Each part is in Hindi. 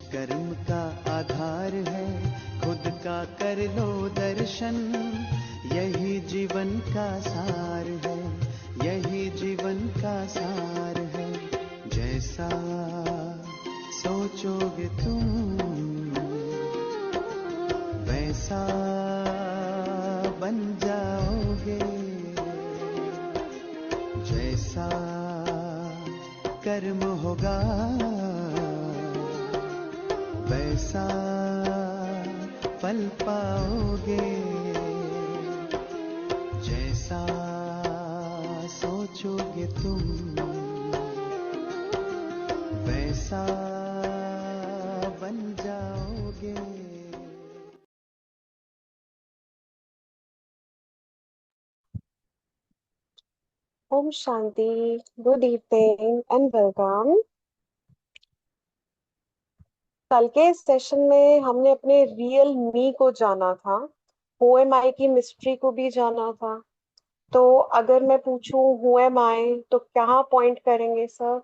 कर्म का आधार है, खुद का कर लो दर्शन। यही जीवन का सार है, यही जीवन का सार है। जैसा सोचोगे तुम वैसा बन जाओगे। जैसा कर्म होगा वैसा फल पाओगे। जैसा सोचोगे तुम वैसा बन जाओगे। Om Shanti. Good evening and welcome. कल के सेशन में हमने अपने रियल मी को जाना था, हु एम आई की मिस्ट्री को भी जाना था। तो अगर मैं पूछूं हु एम आई तो कहाँ पॉइंट करेंगे सर?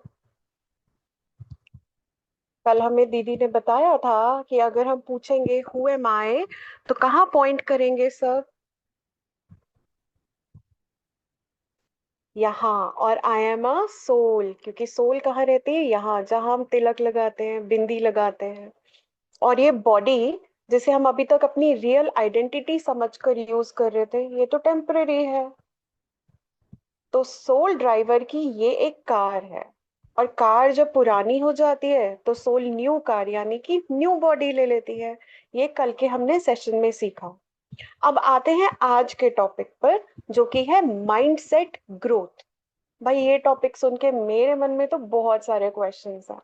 कल हमें दीदी ने बताया था कि अगर हम पूछेंगे हु एम आई तो कहाँ पॉइंट करेंगे सर? यहाँ। और आई एम अ सोल, क्योंकि सोल कहाँ रहती है? यहाँ, जहाँ हम तिलक लगाते हैं, बिंदी लगाते हैं। और ये बॉडी जिसे हम अभी तक अपनी रियल आइडेंटिटी समझकर यूज कर रहे थे, ये तो टेम्पररी है। तो सोल ड्राइवर की ये एक कार है, और कार जब पुरानी हो जाती है तो सोल न्यू कार यानी कि न्यू बॉडी ले लेती है। ये कल के हमने सेशन में सीखा। अब आते हैं आज के टॉपिक पर, जो कि है माइंडसेट ग्रोथ। भाई ये टॉपिक सुन के मेरे मन में तो बहुत सारे क्वेश्चंस हैं।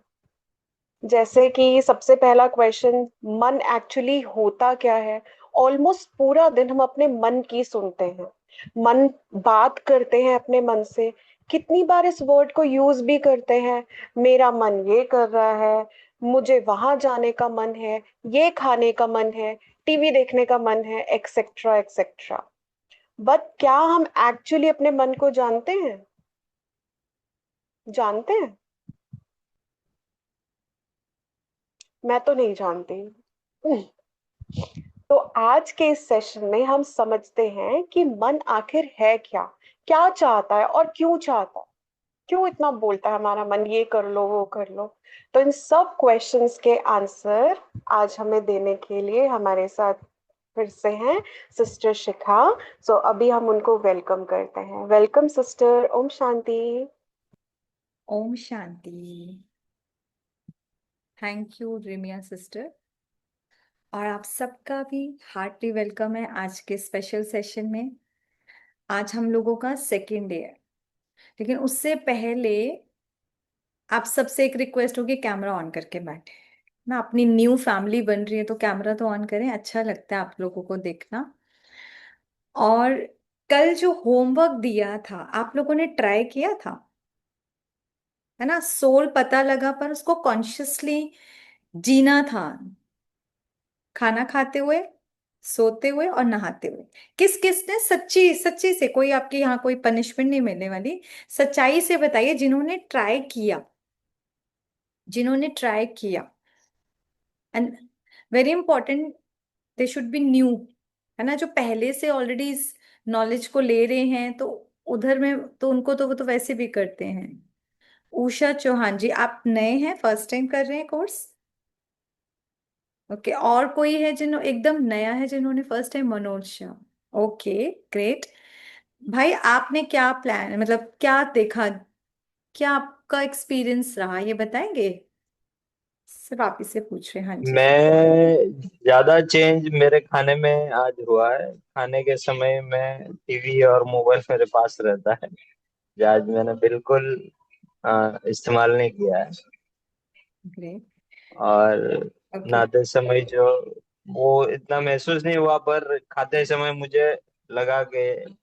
जैसे कि सबसे पहला क्वेश्चन, मन एक्चुअली होता क्या है? ऑलमोस्ट पूरा दिन हम अपने मन की सुनते हैं, मन बात करते हैं अपने मन से। कितनी बार इस वर्ड को यूज भी करते हैं, मेरा मन ये कर रहा है, मुझे वहां जाने का मन है, ये खाने का मन है, टीवी देखने का मन है, एक्सेट्रा एक्सेट्रा। बट क्या हम एक्चुअली अपने मन को जानते हैं? जानते हैं? मैं तो नहीं जानती। तो आज के इस सेशन में हम समझते हैं कि मन आखिर है क्या, क्या चाहता है और क्यों चाहता है, क्यों इतना बोलता है हमारा मन ये कर लो वो कर लो। तो इन सब क्वेश्चंस के आंसर आज हमें देने के लिए हमारे साथ फिर से हैं सिस्टर शिखा। सो अभी हम उनको वेलकम करते हैं। Welcome sister. Om Shanti. Om Shanti. Thank you Rimiya sister. और आप सबका भी हार्टली वेलकम है आज के स्पेशल सेशन में। आज हम लोगों का सेकेंड डे है, लेकिन उससे पहले आप सबसे एक रिक्वेस्ट होगी, कैमरा ऑन करके बैठे ना। अपनी न्यू फैमिली बन रही है तो कैमरा तो ऑन करें, अच्छा लगता है आप लोगों को देखना। और कल जो होमवर्क दिया था आप लोगों ने ट्राई किया था, है ना? सोल पता लगा, पर उसको कॉन्शियसली जीना था। खाना खाते हुए, सोते हुए और नहाते हुए। किस किस ने सच्ची सच्ची से, कोई आपके यहाँ कोई पनिशमेंट नहीं मिलने वाली, सच्चाई से बताइए जिन्होंने ट्राई किया, जिन्होंने ट्राई किया। And very important, they should be new, है ना? जो पहले से ऑलरेडी इस नॉलेज को ले रहे हैं तो उधर में तो उनको तो वो तो वैसे भी करते हैं। उषा चौहान जी, आप नए हैं, फर्स्ट टाइम कर रहे हैं कोर्स? ओके, और कोई है जिन्हों एकदम नया है जिन्होंने first time? Manoj Shah. Okay, great. भाई आपने क्या प्लान, मतलब क्या देखा, क्या आपका एक्सपीरियंस रहा, ये बताएंगे? सिर्फ आप ही से पूछ रहे हैं। हाँ जी। मैं ज्यादा चेंज मेरे खाने में आज हुआ है। खाने के समय में टीवी और मोबाइल मेरे पास रहता है, जो आज मैंने बिल्कुल इस्तेमाल नहीं किया है। ग्रेट। और ओके। नहाते समय जो वो इतना महसूस नहीं हुआ, पर खाते समय मुझे लगा कि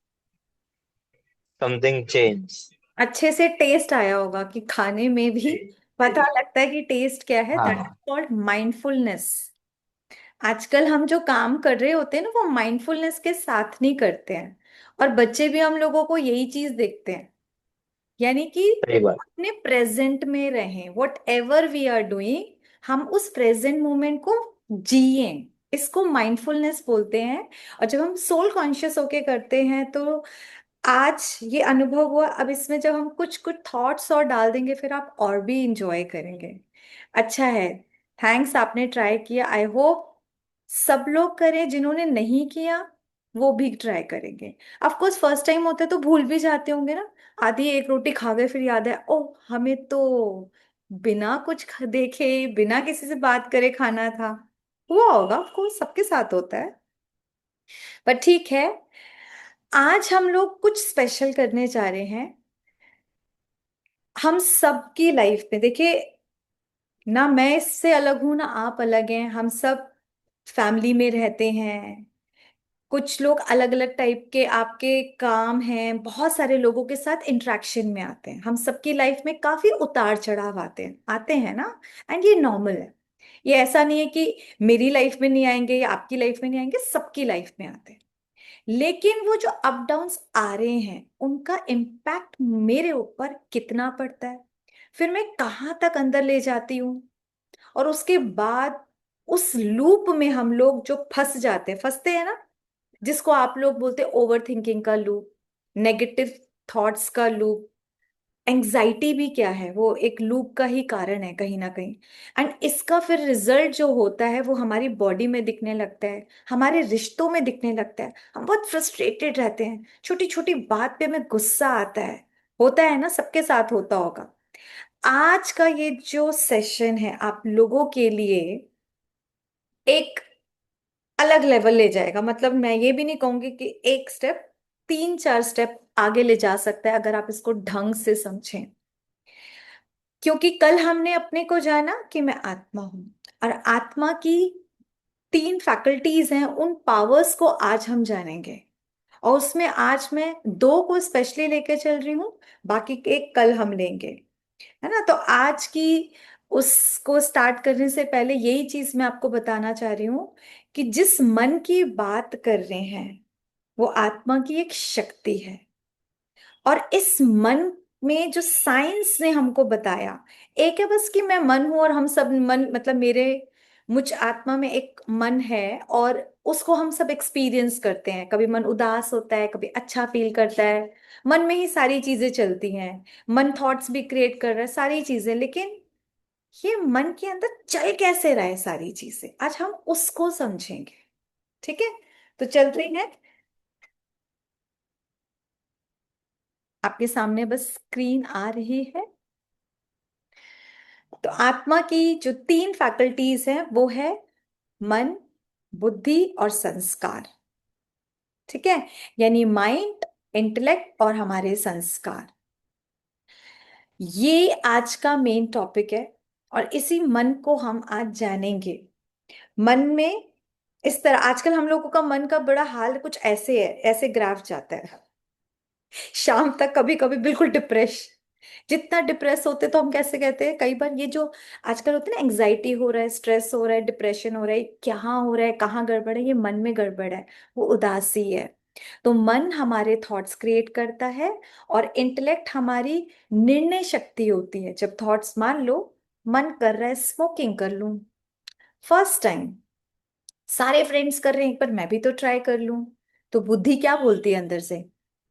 समथिंग चेंज। अच्छे से टेस्ट आया होगा कि खाने में भी पता लगता है कि टेस्ट क्या है। दैट इज हाँ, कॉल्ड माइंडफुलनेस। आजकल हम जो काम कर रहे होते हैं ना, वो माइंडफुलनेस के साथ नहीं करते हैं। और बच्चे भी हम लोगों को यही चीज देखते हैं, यानी कि सही बात। अपने प्रेजेंट में रहें, whatever we are doing, हम उस प्रेजेंट मोमेंट को जिए, इसको माइंडफुलनेस बोलते हैं। और जब हम सोल कॉन्शियस होके करते हैं तो आज ये अनुभव हुआ, अब इसमें जब हम कुछ कुछ थॉट्स और डाल देंगे फिर आप और भी इंजॉय करेंगे। अच्छा है, थैंक्स, आपने ट्राई किया। आई होप सब लोग करें, जिन्होंने नहीं किया वो भी ट्राई करेंगे। ऑफ कोर्स फर्स्ट टाइम होता है तो भूल भी जाते होंगे ना, आधी एक रोटी खा गए फिर याद है ओ हमें तो बिना कुछ देखे बिना किसी से बात करे खाना था। हुआ होगा, ऑफ कोर्स सबके साथ होता है, पर ठीक है। आज हम लोग कुछ स्पेशल करने जा रहे हैं। हम सबकी लाइफ में देखिए, ना मैं इससे अलग हूं ना आप अलग हैं, हम सब फैमिली में रहते हैं। कुछ लोग अलग अलग टाइप के आपके काम हैं, बहुत सारे लोगों के साथ इंटरेक्शन में आते हैं। हम सबकी लाइफ में काफी उतार चढ़ाव आते हैं ना, एंड ये नॉर्मल है। ये ऐसा नहीं है कि मेरी लाइफ में नहीं आएंगे या आपकी लाइफ में नहीं आएंगे, सबकी लाइफ में आते हैं। लेकिन वो जो अप डाउन्स आ रहे हैं उनका इम्पैक्ट मेरे ऊपर कितना पड़ता है, फिर मैं कहाँ तक अंदर ले जाती हूँ, और उसके बाद उस लूप में हम लोग जो फंसते हैं ना, जिसको आप लोग बोलते हैं ओवर थिंकिंग का लूप, नेगेटिव थॉट्स का लूप। एंजाइटी भी क्या है, वो एक लूप का ही कारण है कहीं ना कहीं। एंड इसका फिर रिजल्ट जो होता है वो हमारी बॉडी में दिखने लगता है, हमारे रिश्तों में दिखने लगता है। हम बहुत फ्रस्ट्रेटेड रहते हैं, छोटी छोटी बात पे हमें गुस्सा आता है। होता है ना, सबके साथ होता होगा। आज का ये जो सेशन है आप लोगों के लिए एक अलग लेवल ले जाएगा। मतलब मैं ये भी नहीं कहूंगी कि एक स्टेप, 3 4 स्टेप आगे ले जा सकता है अगर आप इसको ढंग से समझें। क्योंकि कल हमने अपने को जाना कि मैं आत्मा हूं, और आत्मा की 3 फैकल्टीज हैं, उन पावर्स को आज हम जानेंगे। और उसमें आज मैं 2 को स्पेशली लेके चल रही हूँ, बाकी के एक कल हम लेंगे, है ना। तो आज की उसको स्टार्ट करने से पहले यही चीज मैं आपको बताना चाह रही हूँ कि जिस मन की बात कर रहे हैं वो आत्मा की एक शक्ति है। और इस मन में जो साइंस ने हमको बताया, एक है बस कि मैं मन हूं और हम सब मन, मतलब मेरे मुझ आत्मा में एक मन है और उसको हम सब एक्सपीरियंस करते हैं। कभी मन उदास होता है, कभी अच्छा फील करता है, मन में ही सारी चीजें चलती हैं। मन थॉट्स भी क्रिएट कर रहा है, सारी चीजें। लेकिन ये मन के अंदर चल कैसे रहा है सारी चीजें, आज हम उसको समझेंगे। ठीक है, तो चलते हैं। आपके सामने बस स्क्रीन आ रही है। तो आत्मा की जो 3 फैकल्टीज हैं वो है मन, बुद्धि और संस्कार। ठीक है, यानी माइंड, इंटेलेक्ट और हमारे संस्कार। ये आज का मेन टॉपिक है, और इसी मन को हम आज जानेंगे। मन में इस तरह आजकल हम लोगों का मन का बड़ा हाल कुछ ऐसे है, ऐसे ग्राफ जाता है शाम तक, कभी कभी बिल्कुल डिप्रेस। जितना डिप्रेस होते तो हम कैसे कहते हैं, कई बार ये जो आजकल होते हैं ना, एंग्जाइटी हो रहा है, स्ट्रेस हो रहा है, डिप्रेशन हो रहा है, कहाँ हो रहा है, कहाँ गड़बड़ है, ये मन में गड़बड़ है, वो उदासी है। तो मन हमारे थॉट्स क्रिएट करता है, और इंटेलेक्ट हमारी निर्णय शक्ति होती है। जब थॉट्स, मान लो मन कर रहा है स्मोकिंग कर लूं, फर्स्ट टाइम सारे फ्रेंड्स कर रहे हैं, एक बार मैं भी तो ट्राई कर लूं, तो बुद्धि क्या बोलती है अंदर से,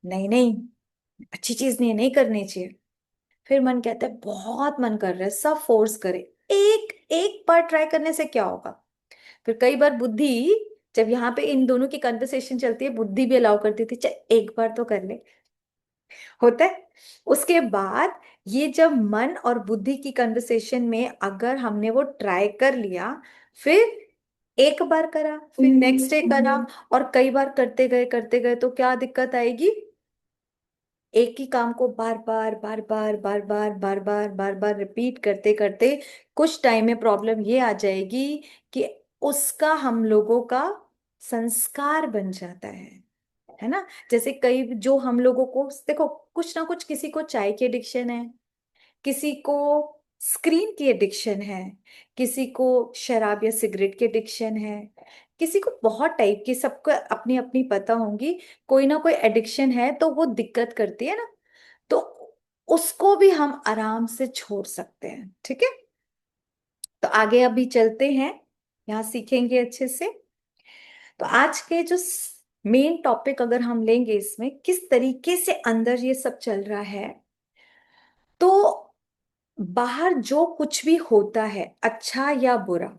नहीं नहीं, अच्छी चीज नहीं है, नहीं करनी चाहिए। फिर मन कहता है बहुत मन कर रहा है, सब फोर्स करे, एक एक बार ट्राई करने से क्या होगा। फिर कई बार बुद्धि, जब यहाँ पे इन दोनों की कन्वर्सेशन चलती है, बुद्धि भी अलाउ करती थी, चल एक बार तो कर ले, होता है। उसके बाद ये जब मन और बुद्धि की कन्वर्सेशन में अगर हमने वो ट्राई कर लिया, फिर एक बार करा, फिर नेक्स्ट डे करा, और कई बार करते गए तो क्या दिक्कत आएगी, एक ही काम को बार बार रिपीट करते करते कुछ टाइम में प्रॉब्लम ये आ जाएगी कि उसका हम लोगों का संस्कार बन जाता है ना। जैसे कई जो हम लोगों को देखो, कुछ ना कुछ, किसी को चाय की एडिक्शन है, किसी को स्क्रीन की एडिक्शन है, किसी को शराब या सिगरेट की एडिक्शन है, किसी को बहुत टाइप की, सबको अपनी अपनी पता होंगी, कोई ना कोई एडिक्शन है तो वो दिक्कत करती है ना। तो उसको भी हम आराम से छोड़ सकते हैं। ठीक है, तो तो आगे अभी चलते हैं, यहाँ सीखेंगे अच्छे से। तो आज के जो मेन टॉपिक अगर हम लेंगे, इसमें किस तरीके से अंदर ये सब चल रहा है, तो बाहर जो कुछ भी होता है अच्छा या बुरा,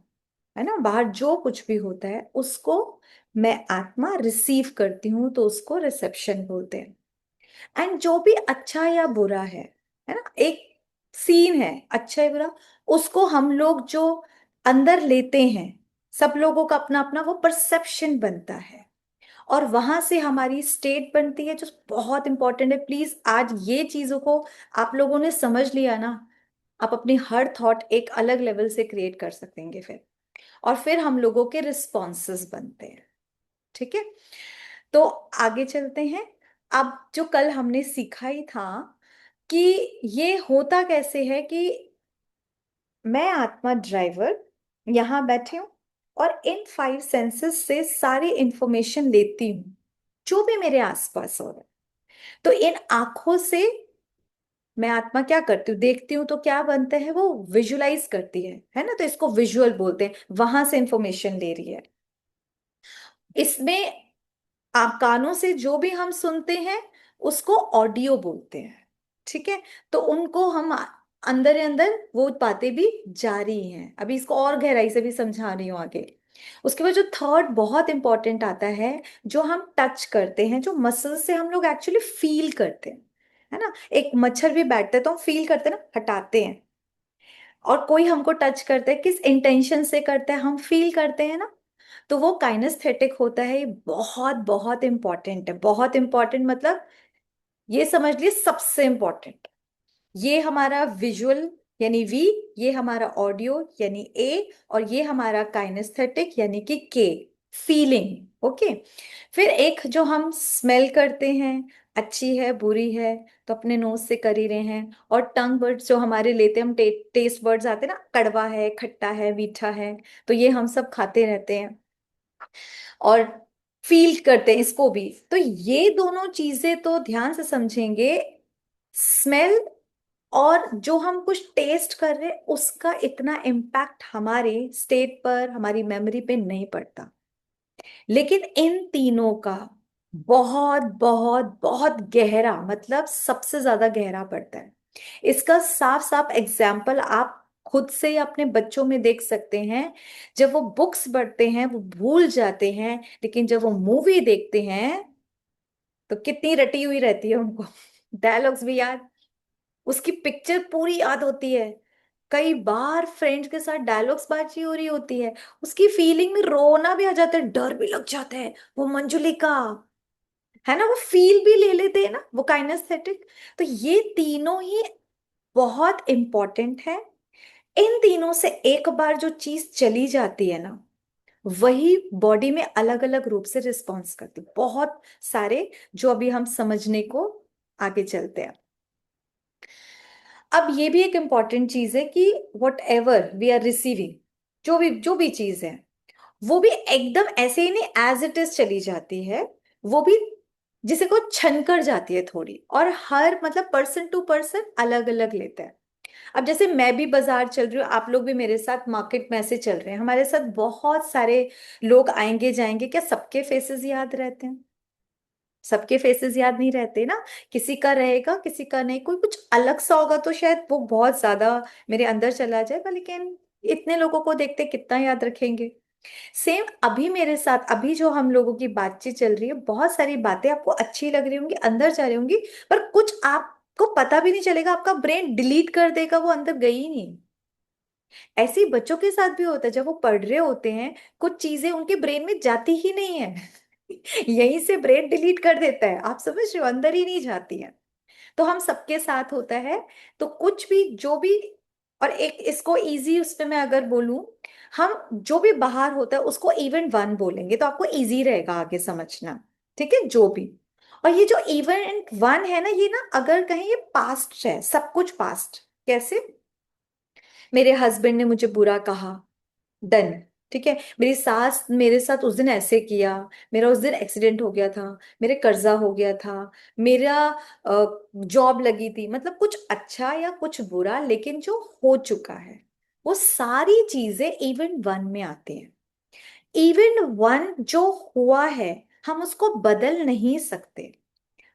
है ना, बाहर जो कुछ भी होता है उसको मैं आत्मा रिसीव करती हूँ, तो उसको रिसेप्शन बोलते हैं। एंड जो भी अच्छा या बुरा है ना, एक सीन है अच्छा या बुरा, उसको हम लोग जो अंदर लेते हैं, सब लोगों का अपना अपना वो परसेप्शन बनता है, और वहां से हमारी स्टेट बनती है, जो बहुत इंपॉर्टेंट है। प्लीज आज ये चीजों को आप लोगों ने समझ लिया ना, आप अपनी हर थॉट एक अलग लेवल से क्रिएट कर सकेंगे फिर, और फिर हम लोगों के रिस्पॉन्सेस बनते हैं। ठीक है, तो आगे चलते हैं। अब जो कल हमने सीखा ही था कि ये होता कैसे है कि मैं आत्मा ड्राइवर यहां बैठी हूं, और इन 5 सेंसेस से सारी इंफॉर्मेशन लेती हूँ जो भी मेरे आसपास हो रहा है। तो इन आंखों से मैं आत्मा क्या करती हूँ, देखती हूँ, तो क्या बनता है, वो विजुलाइज करती है ना, तो इसको विजुअल बोलते हैं, वहां से इंफॉर्मेशन ले रही है। इसमें आप कानों से जो भी हम सुनते हैं उसको ऑडियो बोलते हैं। ठीक है, तो उनको हम अंदर ही अंदर वो बातें भी जा रही हैं, अभी इसको और गहराई से भी समझा रही हूँ आगे। उसके बाद जो थर्ड बहुत इंपॉर्टेंट आता है, जो हम टच करते हैं, जो मसल से हम लोग एक्चुअली फील करते हैं, है ना, एक मच्छर भी बैठता है तो हम फील करते हैं ना, हटाते हैं, और कोई हमको टच करता है किस इंटेंशन से करता है, हम फील करते हैं ना, तो वो काइनेस्थेटिक होता है। ये बहुत बहुत इंपॉर्टेंट है, बहुत इंपॉर्टेंट, मतलब ये समझ लिए सबसे इंपॉर्टेंट। ये हमारा विजुअल यानी वी, ये हमारा ऑडियो यानी ए, और ये हमारा काइनेस्थेटिक यानी कि के, फीलिंग। ओके, फिर एक जो हम स्मेल करते हैं, अच्छी है बुरी है, तो अपने नोज से कर ही रहे हैं, और टंग वर्ड्स जो हमारे लेते हैं हम, टेस्ट वर्ड्स आते हैं ना, कड़वा है, खट्टा है, मीठा है, तो ये हम सब खाते रहते हैं और फील करते हैं इसको भी। तो ये दोनों चीजें तो ध्यान से समझेंगे, स्मेल और जो हम कुछ टेस्ट कर रहे हैं उसका इतना इम्पैक्ट हमारे स्टेट पर, हमारी मेमोरी पे नहीं पड़ता, लेकिन इन तीनों का बहुत बहुत बहुत गहरा, मतलब सबसे ज्यादा गहरा पड़ता है। इसका साफ साफ एग्जाम्पल आप खुद से या अपने बच्चों में देख सकते हैं। जब वो बुक्स पढ़ते हैं वो भूल जाते हैं, लेकिन जब वो मूवी देखते हैं तो कितनी रटी हुई रहती है उनको, डायलॉग्स भी याद, उसकी पिक्चर पूरी याद होती है, कई बार फ्रेंड्स के साथ डायलॉग्स बाजी हो रही होती है, उसकी फीलिंग में रोना भी आ जाता है, डर भी लग जाता है, वो मंजुलिका, है ना, वो फील भी ले लेते हैं ना, वो काइनेस्थेटिक। तो ये तीनों ही बहुत इंपॉर्टेंट है। इन तीनों से एक बार जो चीज चली जाती है ना, वही बॉडी में अलग अलग रूप से रिस्पॉन्स करती है, बहुत सारे, जो अभी हम समझने को आगे चलते हैं। अब ये भी एक इंपॉर्टेंट चीज है कि whatever we are receiving, जो भी चीज है, वो भी एकदम ऐसे ही नहीं एज इट इज चली जाती है, वो भी जिसे को छन कर जाती है थोड़ी, और हर मतलब पर्सन टू पर्सन अलग अलग लेता है। अब जैसे मैं भी बाजार चल रही हूँ, आप लोग भी मेरे साथ मार्केट में ऐसे चल रहे हैं, हमारे साथ बहुत सारे लोग आएंगे जाएंगे, क्या सबके फेसेस याद रहते हैं? सबके फेसेस याद नहीं रहते ना, किसी का रहेगा किसी का नहीं, कोई कुछ अलग सा होगा तो शायद वो बहुत ज्यादा मेरे अंदर चला जाएगा, लेकिन इतने लोगों को देखते कितना याद रखेंगे। सेम अभी मेरे साथ, अभी जो हम लोगों की बातचीत चल रही है, बहुत सारी बातें आपको अच्छी लग रही होंगी, अंदर जा रही होंगी, पर कुछ आपको पता भी नहीं चलेगा, आपका ब्रेन डिलीट कर देगा, वो अंदर गई ही नहीं। ऐसे ही बच्चों के साथ भी होता है, जब वो पढ़ रहे होते हैं कुछ चीजें उनके ब्रेन में जाती ही नहीं है, यहीं से ब्रेन डिलीट कर देता है, आप समझ रहे हो, अंदर ही नहीं जाती है। तो हम सबके साथ होता है, तो कुछ भी जो भी, और एक इसको इजी उस पे मैं अगर बोलूं, हम जो भी बाहर होता है उसको इवेंट वन बोलेंगे, तो आपको इजी रहेगा आगे समझना। ठीक है, जो भी, और ये जो इवेंट वन है ना, ये ना अगर कहें ये पास्ट है, सब कुछ पास्ट। कैसे? मेरे हस्बैंड ने मुझे बुरा कहा, डन। ठीक है, मेरी सास मेरे साथ उस दिन ऐसे किया, मेरा उस दिन एक्सीडेंट हो गया था, मेरे कर्जा हो गया था, मेरा जॉब लगी थी, मतलब कुछ अच्छा या कुछ बुरा, लेकिन जो हो चुका है वो सारी चीजें इवेंट वन में आती हैं। इवेंट वन जो हुआ है हम उसको बदल नहीं सकते।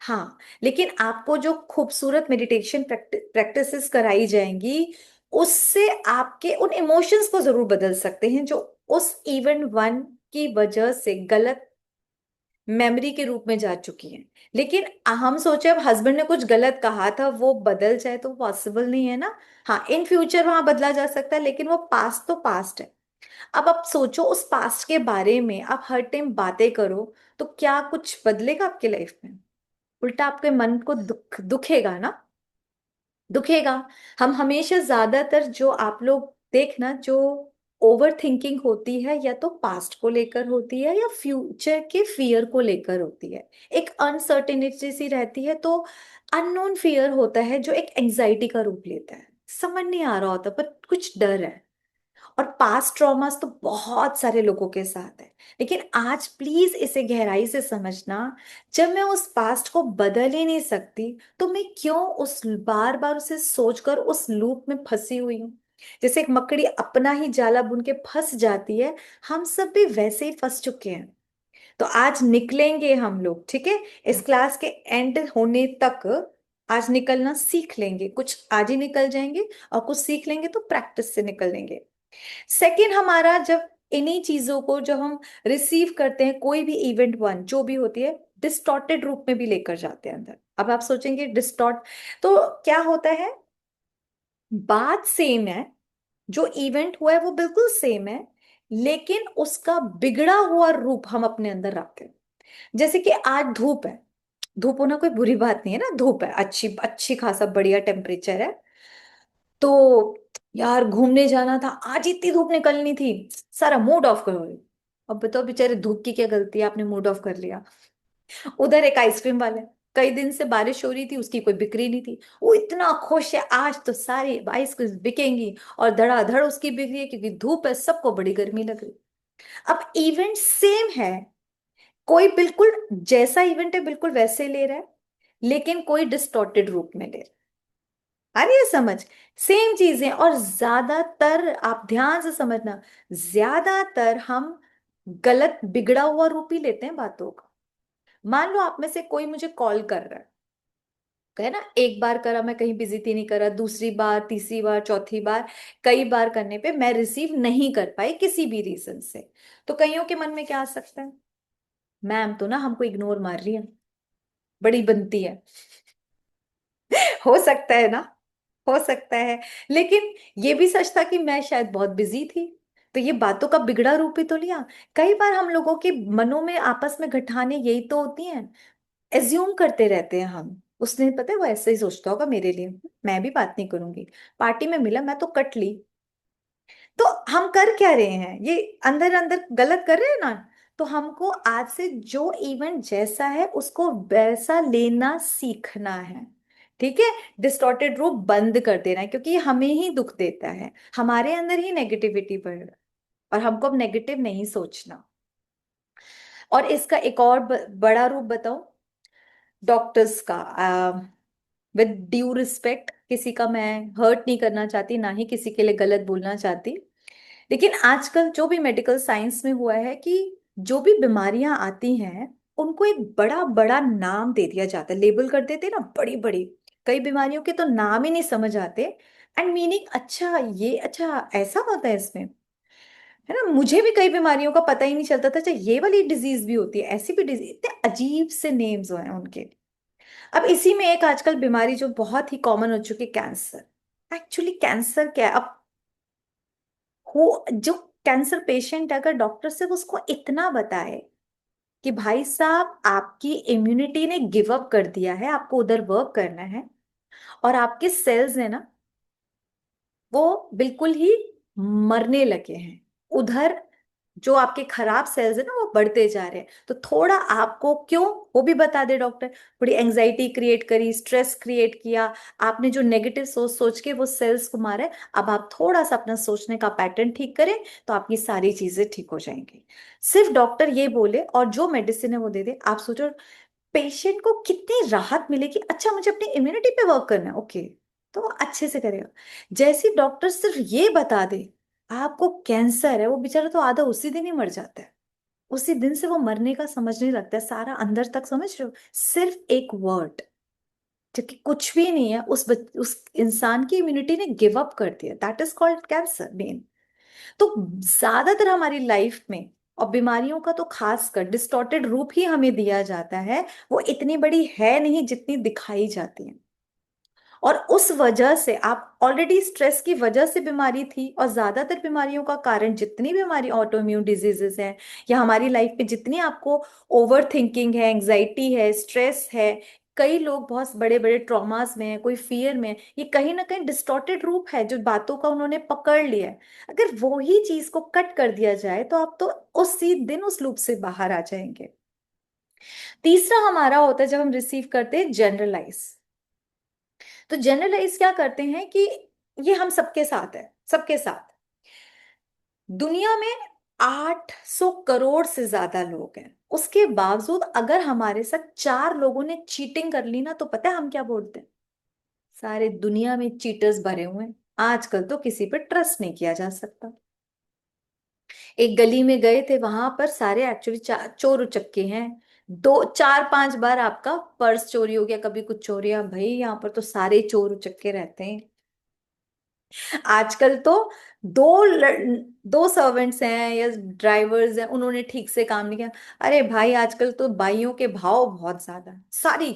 हाँ, लेकिन आपको जो खूबसूरत मेडिटेशन प्रैक्टिसेस कराई जाएंगी उससे आपके उन इमोशंस को जरूर बदल सकते हैं जो उस इवेंट वन की वजह से गलत मेमोरी के रूप में जा चुकी हैं। लेकिन हम सोचे अब हस्बैंड ने कुछ गलत कहा था वो बदल जाए, तो पॉसिबल नहीं है ना। हाँ, इन फ्यूचर वहां बदला जा सकता है, लेकिन वो पास्ट तो पास्ट है। अब आप सोचो उस पास्ट के बारे में आप हर टाइम बातें करो तो क्या कुछ बदलेगा आपके लाइफ में? उल्टा आपके मन को दुखेगा ना, दुखेगा। हम हमेशा ज्यादातर जो आप लोग देखना, जो ओवर थिंकिंग होती है या तो पास्ट को लेकर होती है या फ्यूचर के फियर को लेकर होती है। एक अनसर्टेनिटी सी रहती है, तो अननोन फियर होता है जो एक एंजाइटी का रूप लेता है। समझ नहीं आ रहा होता पर कुछ डर है। और पास्ट ट्रॉमास तो बहुत सारे लोगों के साथ है। लेकिन आज प्लीज इसे गहराई से समझना, जब मैं उस पास्ट को बदल ही नहीं सकती तो मैं क्यों उस बार बार उसे सोचकर उस लूप में फंसी हुई हूं। जैसे एक मकड़ी अपना ही जाला बुन के फंस जाती है, हम सब भी वैसे ही फंस चुके हैं। तो आज निकलेंगे हम लोग, ठीक है? इस क्लास के एंड होने तक आज निकलना सीख लेंगे, कुछ आज ही निकल जाएंगे और कुछ सीख लेंगे तो प्रैक्टिस से निकल लेंगे। सेकंड, हमारा जब इन्हीं चीजों को जब हम रिसीव करते हैं, कोई भी इवेंट वन जो भी होती है डिस्टॉर्टेड रूप में भी लेकर जाते हैं अंदर। अब आप सोचेंगे डिस्टॉर्ट तो क्या होता है? बात सेम है, जो इवेंट हुआ है वो बिल्कुल सेम है, लेकिन उसका बिगड़ा हुआ रूप हम अपने अंदर रखते हैं। जैसे कि आज धूप है, धूप होना कोई बुरी बात नहीं है ना, धूप है, अच्छी अच्छी खासा बढ़िया टेम्परेचर है। तो यार घूमने जाना था, आज इतनी धूप निकलनी थी, सारा मूड ऑफ करो। अब बताओ बेचारे धूप की क्या गलती है, आपने मूड ऑफ कर लिया। उधर एक आइसक्रीम वाला है, कई दिन से बारिश हो रही थी, उसकी कोई बिक्री नहीं थी, वो इतना खुश है आज तो सारी आइसक्रीम बिकेंगी, और धड़ाधड़ उसकी बिक्री है क्योंकि धूप है, सबको बड़ी गर्मी लग रही। अब इवेंट सेम है, कोई बिल्कुल जैसा इवेंट है बिल्कुल वैसे ले रहा है, लेकिन कोई डिस्टॉर्टेड रूप में ले रहा है। आ रही है समझ? सेम चीजें, और ज्यादातर आप ध्यान से समझना, ज्यादातर हम गलत बिगड़ा हुआ रूप ही लेते हैं बातों का। मान लो आप में से कोई मुझे कॉल कर रहा है, कहे ना, एक बार करा मैं कहीं बिजी थी नहीं करा, दूसरी बार, तीसरी बार, चौथी बार, कई बार करने पे मैं रिसीव नहीं कर पाई किसी भी रीजन से, तो कईयों के मन में क्या आ सकता है? मैम तो ना हमको इग्नोर मार रही है, बड़ी बनती है। हो सकता है ना, हो सकता है। लेकिन ये भी सच था कि मैं शायद बहुत बिजी थी, तो ये बातों का बिगड़ा रूप ही तो लिया। कई बार हम लोगों के मनों में आपस में गठाने यही तो होती हैं, एज्यूम करते रहते हैं हम, उसने पता है वो ऐसे ही सोचता होगा मेरे लिए, मैं भी बात नहीं करूंगी, पार्टी में मिला मैं तो कट ली। तो हम कर क्या रहे हैं, ये अंदर अंदर गलत कर रहे हैं ना। तो हमको आज से जो इवेंट जैसा है उसको वैसा लेना सीखना है, ठीक है? डिस्टॉर्टेड रूप बंद कर देना है, क्योंकि ये हमें ही दुख देता है, हमारे अंदर ही नेगेटिविटी बढ़ रहा है, और हमको अब नेगेटिव नहीं सोचना। और इसका एक और बड़ा रूप बताओ, डॉक्टर्स का। विद ड्यू रिस्पेक्ट, किसी का मैं हर्ट नहीं करना चाहती, ना ही किसी के लिए गलत बोलना चाहती, लेकिन आजकल जो भी मेडिकल साइंस में हुआ है कि जो भी बीमारियां आती हैं उनको एक बड़ा बड़ा नाम दे दिया जाता है, लेबल कर देते हैं ना बड़ी बड़ी। कई बीमारियों के तो नाम ही नहीं समझ आते, एंड मीनिंग, अच्छा ये, अच्छा ऐसा होता है इसमें, है ना? मुझे भी कई बीमारियों का पता ही नहीं चलता था, अच्छा ये वाली डिजीज भी होती है, ऐसी भी डिजीज, इतने अजीब से नेम्स हैं उनके। अब इसी में एक आजकल बीमारी जो बहुत ही कॉमन हो चुकी है, कैंसर। एक्चुअली कैंसर क्या है? अब हो जो कैंसर पेशेंट, अगर डॉक्टर सिर्फ उसको इतना बताए कि भाई साहब आपकी इम्यूनिटी ने गिव अप कर दिया है, आपको उधर वर्क करना है, और आपके सेल्स है ना वो बिल्कुल ही मरने लगे हैं, उधर जो आपके खराब सेल्स है ना वो बढ़ते जा रहे हैं, तो थोड़ा आपको क्यों, वो भी बता दे डॉक्टर, बड़ी एंजाइटी क्रिएट करी, स्ट्रेस क्रिएट किया, आपने जो नेगेटिव सोच सोच के वो सेल्स को मारे, अब आप थोड़ा सा अपना सोचने का पैटर्न ठीक करें तो आपकी सारी चीजें ठीक हो जाएंगी। सिर्फ डॉक्टर ये बोले और जो मेडिसिन है वो दे दे, आप सोचो पेशेंट को कितनी राहत मिलेगी, अच्छा मुझे अपनी इम्यूनिटी पे वर्क करना है, ओके, तो वो अच्छे से करेगा। जैसे डॉक्टर सिर्फ ये बता दे आपको कैंसर है, वो बेचारा तो आधा उसी दिन ही मर जाता है। उसी दिन से वो मरने का समझने लगता है, सारा अंदर तक, समझ रहे हो, सिर्फ एक वर्ड, जबकि कुछ भी नहीं है, उस इंसान की इम्यूनिटी ने गिव अप कर दिया, that is called cancer main. तो ज्यादातर हमारी लाइफ में, और बीमारियों का तो खासकर डिस्टॉर्टेड रूप ही हमें दिया जाता है, वो इतनी बड़ी है नहीं जितनी दिखाई जाती है। और उस वजह से आप ऑलरेडी स्ट्रेस की वजह से बीमारी थी, और ज्यादातर बीमारियों का कारण, जितनी भी हमारी ऑटो इम्यून डिजीजेस हैं, या हमारी लाइफ में जितनी आपको ओवर थिंकिंग है, एंग्जाइटी है, स्ट्रेस है, कई लोग बहुत बड़े बड़े ट्रॉमास में हैं, कोई फियर में है, ये कहीं ना कहीं डिस्टॉर्टेड रूप है जो बातों का उन्होंने पकड़ लिया है। अगर वो ही चीज को कट कर दिया जाए तो आप तो उसी दिन उस लूप से बाहर आ जाएंगे। तीसरा हमारा होता है जब हम रिसीव करते हैं जनरलाइज। तो जनरलाइज क्या करते हैं कि ये हम सबके साथ है, सबके साथ। दुनिया में 800 करोड़ से ज्यादा लोग हैं, उसके बावजूद अगर हमारे साथ 4 लोगों ने चीटिंग कर ली ना, तो पता है हम क्या बोलते हैं? सारे दुनिया में चीटर्स भरे हुए हैं, आजकल तो किसी पे ट्रस्ट नहीं किया जा सकता। एक गली में गए थे, वहां पर सारे एक्चुअली चोर उचक्के हैं। 2 4 5 बार आपका पर्स चोरी हो गया, कभी कुछ चोरी, भाई यहाँ पर तो सारे चोर उचक्के रहते हैं। आजकल तो दो सर्वेंट्स हैं या ड्राइवर्स हैं, उन्होंने ठीक से काम नहीं किया, अरे भाई आजकल तो बाइयों के भाव बहुत ज्यादा हैं। सारी,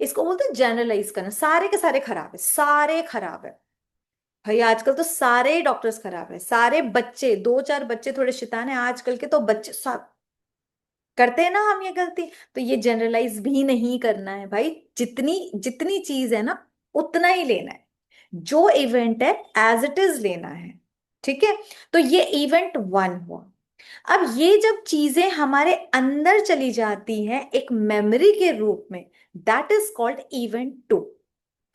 इसको बोलते हैं जनरलाइज करना, सारे के सारे खराब है, सारे खराब है। भाई आजकल तो सारे डॉक्टर्स खराब है, सारे बच्चे, 2 4 बच्चे थोड़े शैतान है, आजकल के तो बच्चे सब करते हैं ना हम ये गलती। तो ये जनरलाइज भी नहीं करना है भाई, जितनी जितनी चीज है ना उतना ही लेना है, जो इवेंट है एज इट इज लेना है। ठीक है, तो ये इवेंट 1 हुआ। अब ये जब चीजें हमारे अंदर चली जाती हैं एक मेमोरी के रूप में, that is called event 2।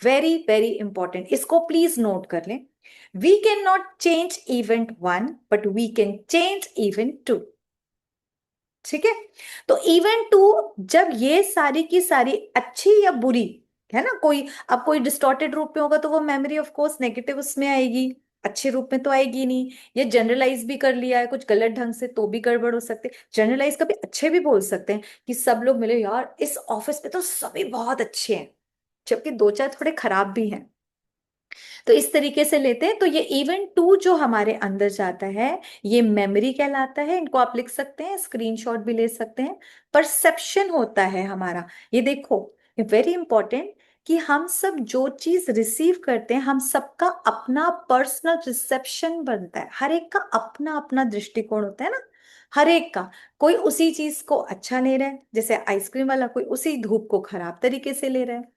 Very very important, इसको प्लीज नोट कर लें। We can not change event 1 but we can change event 2। ठीक है, तो इवेंट 2, जब ये सारी की सारी अच्छी या बुरी है ना, कोई अब कोई डिस्टॉर्टेड रूप में होगा तो वो मेमोरी ऑफ कोर्स नेगेटिव उसमें आएगी, अच्छे रूप में तो आएगी नहीं। ये जनरलाइज भी कर लिया है कुछ गलत ढंग से तो भी गड़बड़ हो सकते हैं। जनरलाइज कभी अच्छे भी बोल सकते हैं कि सब लोग मिले यार इस ऑफिस में तो सभी बहुत अच्छे हैं, जबकि 2 4 थोड़े खराब भी हैं। तो इस तरीके से लेते हैं। तो ये इवेंट 2 जो हमारे अंदर जाता है, ये मेमोरी कहलाता है। इनको आप लिख सकते हैं, स्क्रीनशॉट भी ले सकते हैं। परसेप्शन होता है हमारा, ये देखो, ये वेरी इंपॉर्टेंट, कि हम सब जो चीज रिसीव करते हैं, हम सबका अपना पर्सनल रिसेप्शन बनता है। हर एक का अपना अपना दृष्टिकोण होता है ना, हर एक का। कोई उसी चीज को अच्छा ले रहा है, जैसे आइसक्रीम वाला कोई उसी धूप को खराब तरीके से ले रहा है।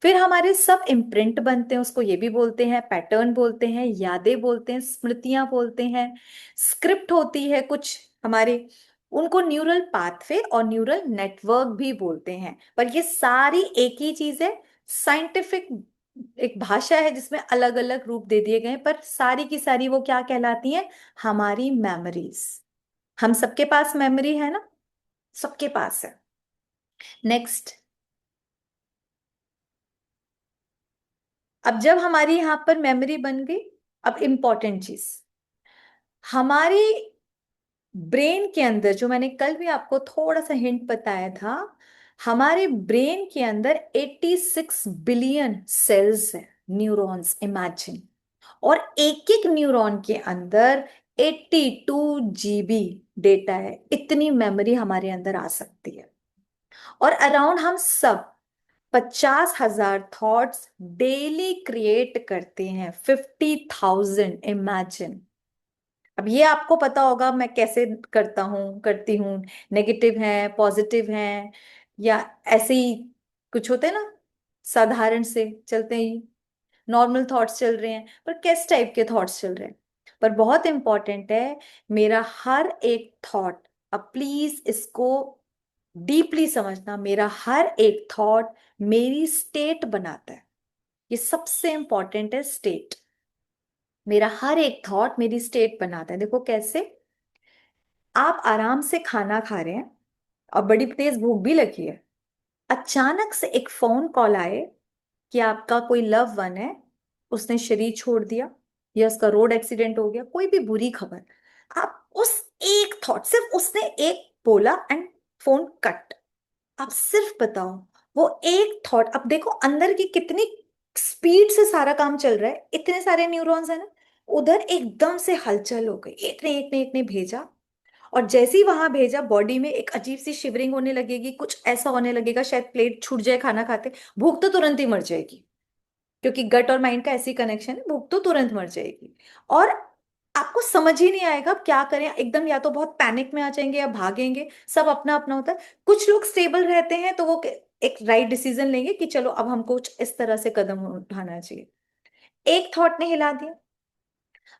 फिर हमारे सब इम्प्रिंट बनते हैं, उसको ये भी बोलते हैं, पैटर्न बोलते हैं, यादें बोलते हैं, स्मृतियां बोलते हैं, स्क्रिप्ट होती है कुछ हमारे, उनको न्यूरल पाथवे और न्यूरल नेटवर्क भी बोलते हैं। पर ये सारी एक ही चीज है, साइंटिफिक एक भाषा है जिसमें अलग अलग रूप दे दिए गए हैं, पर सारी की सारी वो क्या कहलाती है? हमारी मेमोरीज। हम सबके पास मेमोरी है ना, सबके पास है। नेक्स्ट, अब जब हमारी यहां पर मेमोरी बन गई, अब इंपॉर्टेंट चीज, हमारी ब्रेन के अंदर, जो मैंने कल भी आपको थोड़ा सा हिंट बताया था, हमारे ब्रेन के अंदर 86 बिलियन सेल्स हैं, न्यूरॉन्स, इमेजिन। और एक एक न्यूरॉन के अंदर 82 GB डेटा है। इतनी मेमोरी हमारे अंदर आ सकती है। और अराउंड हम सब 50,000 थॉट्स डेली क्रिएट करते हैं, 50,000, इमेजिन। अब ये आपको पता होगा मैं कैसे करता हूँ, करती हूँ, नेगेटिव है, पॉजिटिव है, या ऐसे ही कुछ होते हैं ना, साधारण से चलते ही नॉर्मल थॉट्स चल रहे हैं, पर किस टाइप के थॉट्स चल रहे हैं। पर बहुत इंपॉर्टेंट है मेरा हर एक थॉट, अब प्लीज इसको डीपली समझना, मेरा हर एक थॉट मेरी स्टेट बनाता है। ये सबसे इंपॉर्टेंट है, स्टेट। मेरा हर एक थॉट मेरी स्टेट बनाता है। देखो कैसे, आप आराम से खाना खा रहे हैं और बड़ी तेज भूख भी लगी है, अचानक से एक फोन कॉल आए कि आपका कोई लव वन है उसने शरीर छोड़ दिया या उसका रोड एक्सीडेंट हो गया, कोई भी बुरी खबर, आप उस एक थॉट, सिर्फ उसने एक बोला एंड फोन कट, आप सिर्फ बताओ वो एक थॉट, अब देखो अंदर की कितनी स्पीड से सारा काम चल रहा है, इतने सारे न्यूरॉन्स है ना, उधर एकदम से हलचल हो गई, एक ने भेजा, और जैसे ही वहां भेजा बॉडी में एक अजीब सी शिवरिंग होने लगेगी, कुछ ऐसा होने लगेगा शायद प्लेट छूट जाए खाना खाते, भूख तो तुरंत ही मर जाएगी, क्योंकि गट और माइंड का ऐसी कनेक्शन है, भूख तो तुरंत मर जाएगी। और आपको समझ ही नहीं आएगा आप क्या करें, एकदम या तो बहुत पैनिक में आ जाएंगे या भागेंगे, सब अपना अपना होता है। कुछ लोग स्टेबल रहते हैं तो वो एक राइट डिसीजन लेंगे कि चलो अब हमको कुछ इस तरह से कदम उठाना चाहिए। एक थॉट ने हिला दिया,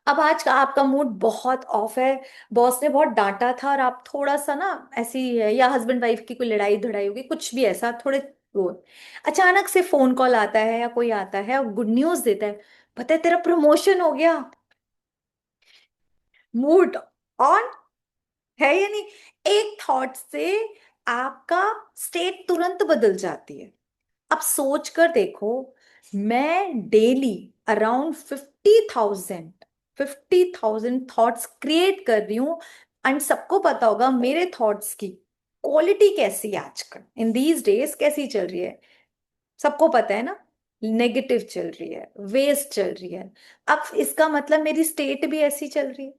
अब आज का आपका मूड बहुत ऑफ है, बॉस ने बहुत डांटा था और आप थोड़ा सा ना ऐसी है, या हस्बैंड वाइफ की कोई लड़ाई धड़ाई होगी, कुछ भी ऐसा थोड़े वो, अचानक से फोन कॉल आता है या कोई आता है और गुड न्यूज देता है, पता है तेरा प्रमोशन हो गया, मूड ऑन है या नहीं? एक थॉट से आपका स्टेट तुरंत बदल जाती है। अब सोच कर देखो, मैं डेली अराउंड 50,000 थॉट्स क्रिएट कर रही हूं, एंड सबको पता होगा मेरे थॉट्स की क्वालिटी कैसी है आजकल, इन दीज डेज कैसी चल रही है, सबको पता है ना, नेगेटिव चल रही है, वेस्ट चल रही है। अब इसका मतलब मेरी स्टेट भी ऐसी चल रही है,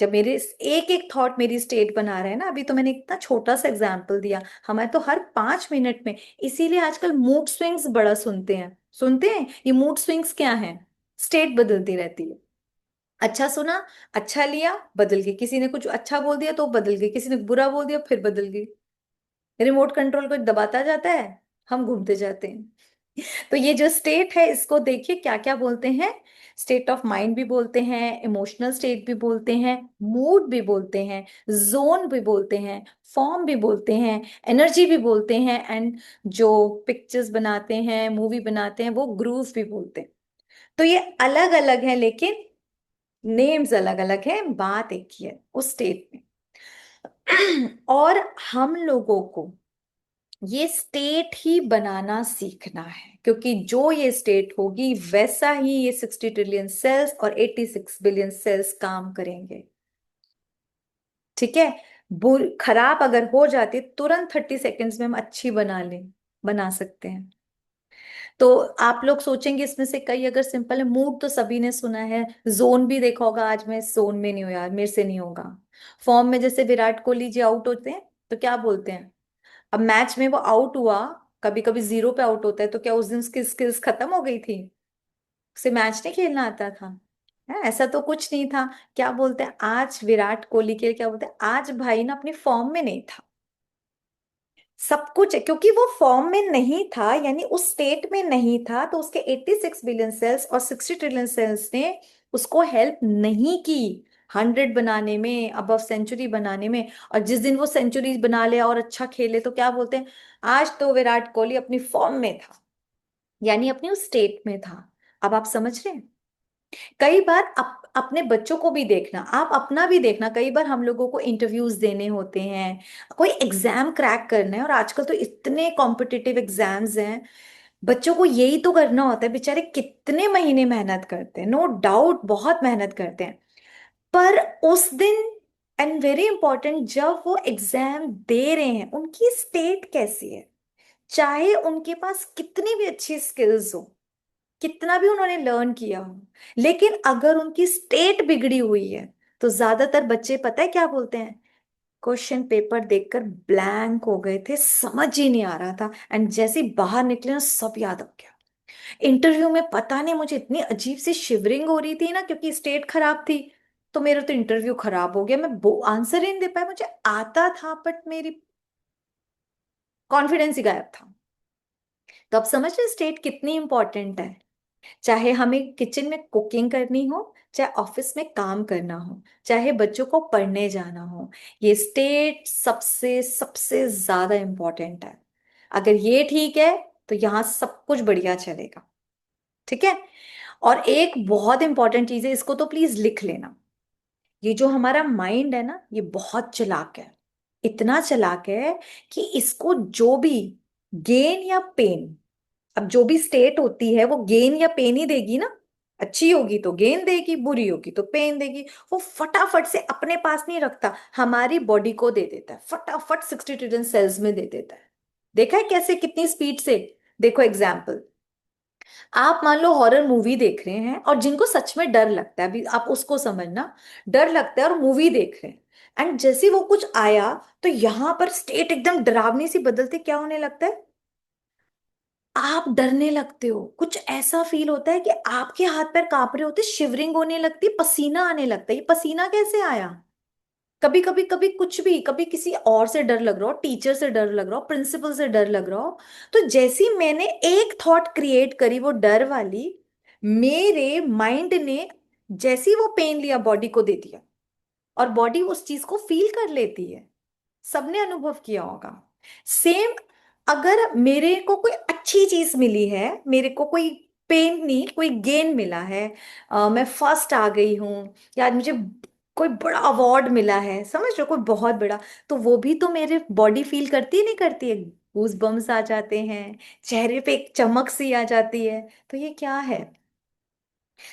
जब मेरे एक एक थॉट मेरी स्टेट बना रहे हैं ना, अभी तो मैंने इतना छोटा सा एग्जांपल दिया, हमें तो हर 5 मिनट में, इसीलिए आजकल मूड स्विंग्स बड़ा सुनते हैं ये मूड स्विंग्स क्या हैं, स्टेट बदलती रहती है। अच्छा सुना, अच्छा लिया, बदल गई, किसी ने कुछ अच्छा बोल दिया तो बदल गई, किसी ने बुरा बोल दिया फिर बदल गई, रिमोट कंट्रोल को दबाता जाता है, हम घूमते जाते हैं। तो ये जो स्टेट है इसको देखिए क्या क्या बोलते हैं, स्टेट ऑफ माइंड भी बोलते हैं, इमोशनल स्टेट भी बोलते हैं, मूड भी बोलते हैं, जोन भी बोलते हैं, फॉर्म भी बोलते हैं, एनर्जी भी बोलते हैं, एंड जो पिक्चर्स बनाते हैं, मूवी बनाते हैं, वो ग्रूव भी बोलते हैं। तो ये अलग अलग है, लेकिन नेम्स अलग अलग है, बात एक ही है उस स्टेट में। और हम लोगों को ये स्टेट ही बनाना सीखना है, क्योंकि जो ये स्टेट होगी वैसा ही ये 60 ट्रिलियन सेल्स और 86 बिलियन सेल्स काम करेंगे। ठीक है, खराब अगर हो जाती तुरंत 30 सेकेंड्स में हम अच्छी बना सकते हैं। तो आप लोग सोचेंगे इसमें से कई अगर सिंपल है, मूड तो सभी ने सुना है, जोन भी देखा होगा, आज मैं जोन में नहीं हूँ यार, मेरे से नहीं होगा। फॉर्म में जैसे विराट कोहली जी आउट होते हैं तो क्या बोलते हैं, अब मैच में वो आउट हुआ, कभी कभी जीरो पे आउट होता है, तो क्या उस दिन उसकी स्किल्स खत्म हो गई थी, उसे मैच नहीं खेलना आता था? ऐसा तो कुछ नहीं था। क्या बोलते हैं आज विराट कोहली के लिए, क्या बोलते हैं, आज भाई ना अपनी फॉर्म में नहीं था, सब कुछ है क्योंकि वो फॉर्म में नहीं था, यानी उस स्टेट में नहीं था, तो उसके 86 बिलियन सेल्स और 60 ट्रिलियन सेल्स ने उसको हेल्प नहीं की 100 बनाने में, अबव सेंचुरी बनाने में। और जिस दिन वो सेंचुरी बना ले और अच्छा खेले तो क्या बोलते हैं, आज तो विराट कोहली अपनी फॉर्म में था, यानी अपनी उस स्टेट में था। अब आप समझ रहे हैं? कई बार अपने बच्चों को भी देखना, आप अपना भी देखना, कई बार हम लोगों को इंटरव्यूज देने होते हैं, कोई एग्जाम क्रैक करना है, और आजकल तो इतने कॉम्पिटिटिव एग्जाम्स हैं, बच्चों को यही तो करना होता है, बेचारे कितने महीने मेहनत करते हैं, नो डाउट बहुत मेहनत करते हैं, पर उस दिन एंड वेरी इंपॉर्टेंट जब वो एग्जाम दे रहे हैं उनकी स्टेट कैसी है, चाहे उनके पास कितनी भी अच्छी स्किल्स हो, कितना भी उन्होंने लर्न किया हो, लेकिन अगर उनकी स्टेट बिगड़ी हुई है तो ज्यादातर बच्चे पता है क्या बोलते हैं, क्वेश्चन पेपर देखकर ब्लैंक हो गए थे, समझ ही नहीं आ रहा था, एंड जैसे ही बाहर निकले ना सब याद आ गया। इंटरव्यू में पता नहीं मुझे इतनी अजीब सी शिवरिंग हो रही थी ना, क्योंकि स्टेट खराब थी, तो मेरा तो इंटरव्यू खराब हो गया, मैं वो आंसर ही नहीं दे पाया, मुझे आता था बट मेरी कॉन्फिडेंस ही गायब था। तो अब समझ रहे स्टेट कितनी इंपॉर्टेंट है, चाहे हमें किचन में कुकिंग करनी हो, चाहे ऑफिस में काम करना हो, चाहे बच्चों को पढ़ने जाना हो, ये स्टेट सबसे सबसे ज्यादा इंपॉर्टेंट है। अगर ये ठीक है तो यहाँ सब कुछ बढ़िया चलेगा। ठीक है, और एक बहुत इंपॉर्टेंट चीज है, इसको तो प्लीज लिख लेना, ये जो हमारा माइंड है ना ये बहुत चालाक है, इतना चालाक है कि इसको जो भी गेन या पेन अब जो भी स्टेट होती है वो गेन या पेन ही देगी ना। अच्छी होगी तो गेन देगी, बुरी होगी तो पेन देगी। वो फटाफट से अपने पास नहीं रखता, हमारी बॉडी को दे देता है, फटाफट 60 ट्रिलियन सेल्स में दे देता है। देखा है कैसे, कितनी स्पीड से। देखो एग्जाम्पल, आप मान लो हॉरर मूवी देख रहे हैं, और जिनको सच में डर लगता है, अभी आप उसको समझना, डर लगता है और मूवी देख रहे हैं, एंड जैसे वो कुछ आया तो यहां पर स्टेट एकदम डरावनी सी बदलती, क्या होने लगता है, आप डरने लगते हो, कुछ ऐसा फील होता है कि आपके हाथ पैर कांप रहे होते, शिवरिंग होने लगती, पसीना आने लगता है। ये पसीना कैसे आया? कभी कभी, कभी कुछ भी, कभी किसी और से डर लग रहा हो, टीचर से डर लग रहा हो, प्रिंसिपल से डर लग रहा हो, तो जैसी मैंने एक थॉट क्रिएट करी वो डर वाली, मेरे माइंड ने जैसी वो पेन लिया बॉडी को दे दिया, और बॉडी उस चीज को फील कर लेती है। सबने अनुभव किया होगा। सेम, अगर मेरे को कोई अच्छी चीज मिली है, मेरे को कोई पेन नहीं, कोई गेन मिला है, मैं फर्स्ट आ गई हूँ, या मुझे कोई बड़ा अवार्ड मिला है, समझ रहे हो, कोई बहुत बड़ा, तो वो भी तो मेरे बॉडी फील करती है, नहीं करती है? गूज बम्स आ जाते हैं, चेहरे पे एक चमक सी आ जाती है। तो ये क्या है?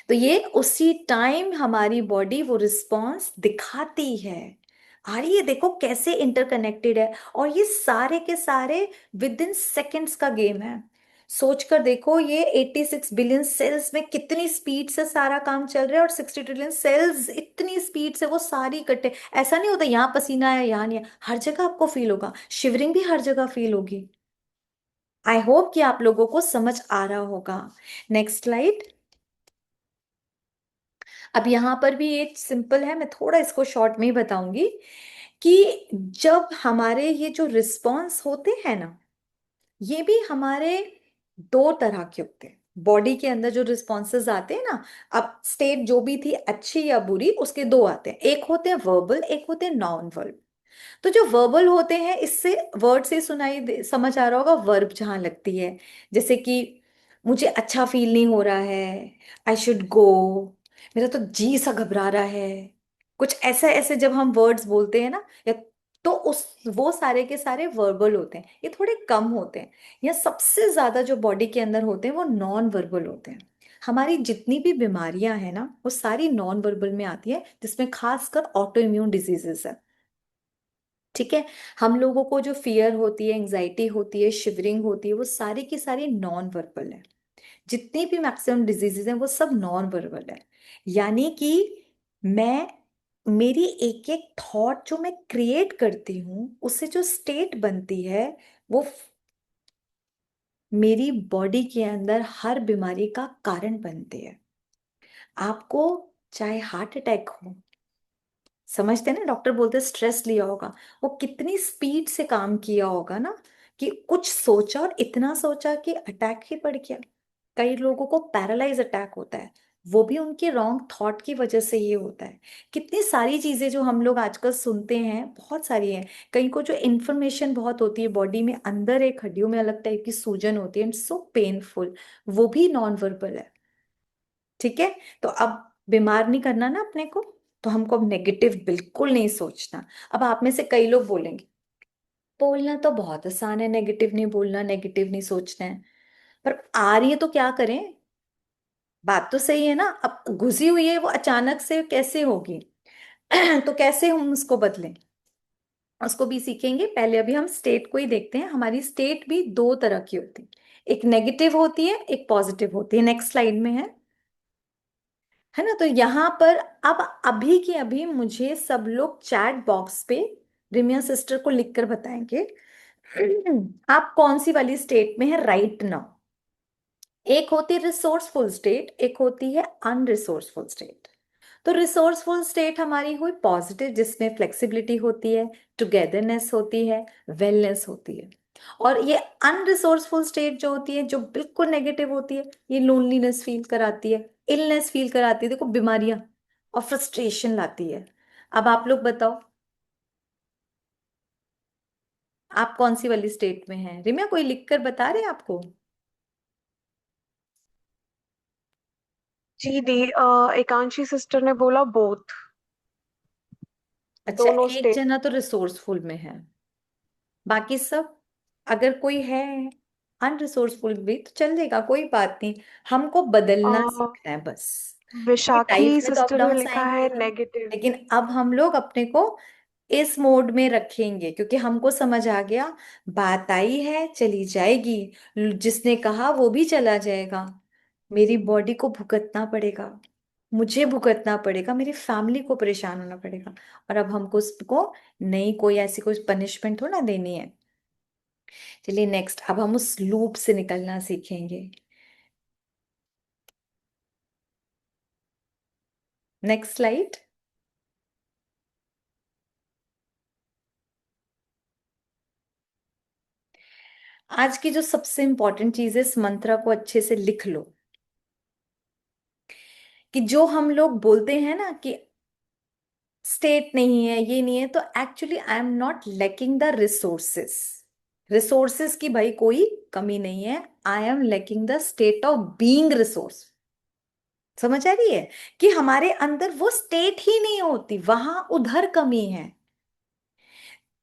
तो ये उसी टाइम हमारी बॉडी वो रिस्पॉन्स दिखाती है। आ रही है, देखो कैसे इंटरकनेक्टेड है, और ये सारे के सारे विद इन सेकेंड्स का गेम है। सोच कर देखो, ये 86 बिलियन सेल्स में कितनी स्पीड से सारा काम चल रहा है, और 60 ट्रिलियन सेल्स इतनी स्पीड से वो सारी इकट्ठे, ऐसा नहीं होता यहाँ पसीना आया यहाँ नहीं आया, हर जगह आपको फील होगा, शिवरिंग भी हर जगह फील होगी। आई होप कि आप लोगों को समझ आ रहा होगा। Next slide. अब यहाँ पर भी ये सिंपल है, मैं थोड़ा इसको शॉर्ट में ही बताऊंगी, कि जब हमारे ये जो रिस्पॉन्स होते हैं ना, ये भी हमारे दो तरह के होते हैं। बॉडी के अंदर जो रिस्पॉन्सेज आते हैं ना, अब स्टेट जो भी थी अच्छी या बुरी, उसके दो आते हैं, एक होते हैं वर्बल, एक होते हैं नॉन वर्बल। तो जो वर्बल होते हैं, इससे वर्ड से समझ आ रहा होगा, वर्ब जहां लगती है, जैसे कि मुझे अच्छा फील नहीं हो रहा है, आई शुड गो, मेरा तो जी सा घबरा रहा है, कुछ ऐसा ऐसे जब हम वर्ड्स बोलते हैं ना, या तो उस वो सारे के सारे वर्बल होते हैं, ये थोड़े कम होते हैं। या सबसे ज्यादा जो बॉडी के अंदर होते हैं वो नॉन वर्बल होते हैं। हमारी जितनी भी बीमारियां हैं ना, वो सारी नॉन वर्बल में आती है, जिसमें खासकर ऑटो इम्यून डिजीजेस है। ठीक है, हम लोगों को जो फियर होती है, एंजाइटी होती है, शिवरिंग होती है, वो सारी की सारी नॉन वर्बल है। जितनी भी मैक्सिमम डिजीजेज हैं वो सब नॉन वर्बल है। यानी कि मैं, मेरी एक एक थॉट जो मैं क्रिएट करती हूँ, उससे जो स्टेट बनती है, वो मेरी बॉडी के अंदर हर बीमारी का कारण बनती है। आपको चाहे हार्ट अटैक हो, समझते हैं ना, डॉक्टर बोलते हैं स्ट्रेस लिया होगा, वो कितनी स्पीड से काम किया होगा ना, कि कुछ सोचा और इतना सोचा कि अटैक ही पड़ गया। कई लोगों को पैरालाइज अटैक होता है, वो भी उनके रॉन्ग थॉट की वजह से ये होता है। कितनी सारी चीजें जो हम लोग आजकल सुनते हैं, बहुत सारी हैं। कहीं को जो इन्फॉर्मेशन बहुत होती है बॉडी में, अंदर एक हड्डियों में अलग टाइप की सूजन होती है, एंड सो पेनफुल, वो भी नॉन वर्बल है। ठीक है, तो अब बीमार नहीं करना ना अपने को, तो हमको अब नेगेटिव बिल्कुल नहीं सोचना। अब आप में से कई लोग बोलेंगे, बोलना तो बहुत आसान है, नेगेटिव नहीं बोलना, नेगेटिव नहीं सोचना है, पर आ रही है तो क्या करें? बात तो सही है ना, अब घुसी हुई है, वो अचानक से कैसे होगी? तो कैसे हम उसको बदलें, उसको भी सीखेंगे। पहले अभी हम स्टेट को ही देखते हैं। हमारी स्टेट भी दो तरह की होती है, एक नेगेटिव होती है, एक पॉजिटिव होती है। नेक्स्ट स्लाइड में है ना। तो यहाँ पर अब अभी के अभी मुझे सब लोग चैट बॉक्स पे रिमिया सिस्टर को लिखकर बताएंगे आप कौन सी वाली स्टेट में है राइट नाउ। एक होती है रिसोर्सफुल स्टेट, एक होती है अनरिसोर्सफुल स्टेट। तो रिसोर्सफुल स्टेट हमारी हुई पॉजिटिव, जिसमें फ्लेक्सिबिलिटी होती है, टुगेदरनेस होती है, वेलनेस होती है। और ये अनरिसोर्सफुल स्टेट जो होती है, जो बिल्कुल नेगेटिव होती है, ये लोनलीनेस फील कराती है, इलनेस फील कराती है, देखो बीमारियां, और फ्रस्ट्रेशन लाती है। अब आप लोग बताओ, आप कौन सी वाली स्टेट में हैं? रिम्या कोई लिखकर बता रहे हैं आपको? जी दी, एकांशी सिस्टर ने बोला बोथ, अच्छा, दोनों एक स्टेट। जना तो रिसोर्सफुल में है, बाकी सब, अगर कोई है अनरिसोर्सफुल भी तो चलेगा, कोई बात नहीं, हमको बदलना आ, सीखना है बस। ये लाइफ विशाखी में तो अप सिस्टर ने डाउन्स लिखा है आएंगे ही, नेगेटिव। लेकिन अब हम लोग अपने को इस मोड में रखेंगे, क्योंकि हमको समझ आ गया, बात आई है चली जाएगी, जिसने कहा वो भी चला जाएगा, मेरी बॉडी को भुगतना पड़ेगा, मुझे भुगतना पड़ेगा, मेरी फैमिली को परेशान होना पड़ेगा, और अब हमको उसको नहीं, कोई ऐसी कोई पनिशमेंट थोड़ा ना देनी है। चलिए नेक्स्ट, अब हम उस लूप से निकलना सीखेंगे। Next slide. आज की जो सबसे इंपॉर्टेंट चीज है, इस मंत्र को अच्छे से लिख लो, कि जो हम लोग बोलते हैं ना कि स्टेट नहीं है, ये नहीं है, तो actually I am not lacking the resources. Resources की भाई कोई कमी नहीं है, I am lacking the state of being resource. समझ आ रही है कि हमारे अंदर वो स्टेट ही नहीं होती, वहां उधर कमी है।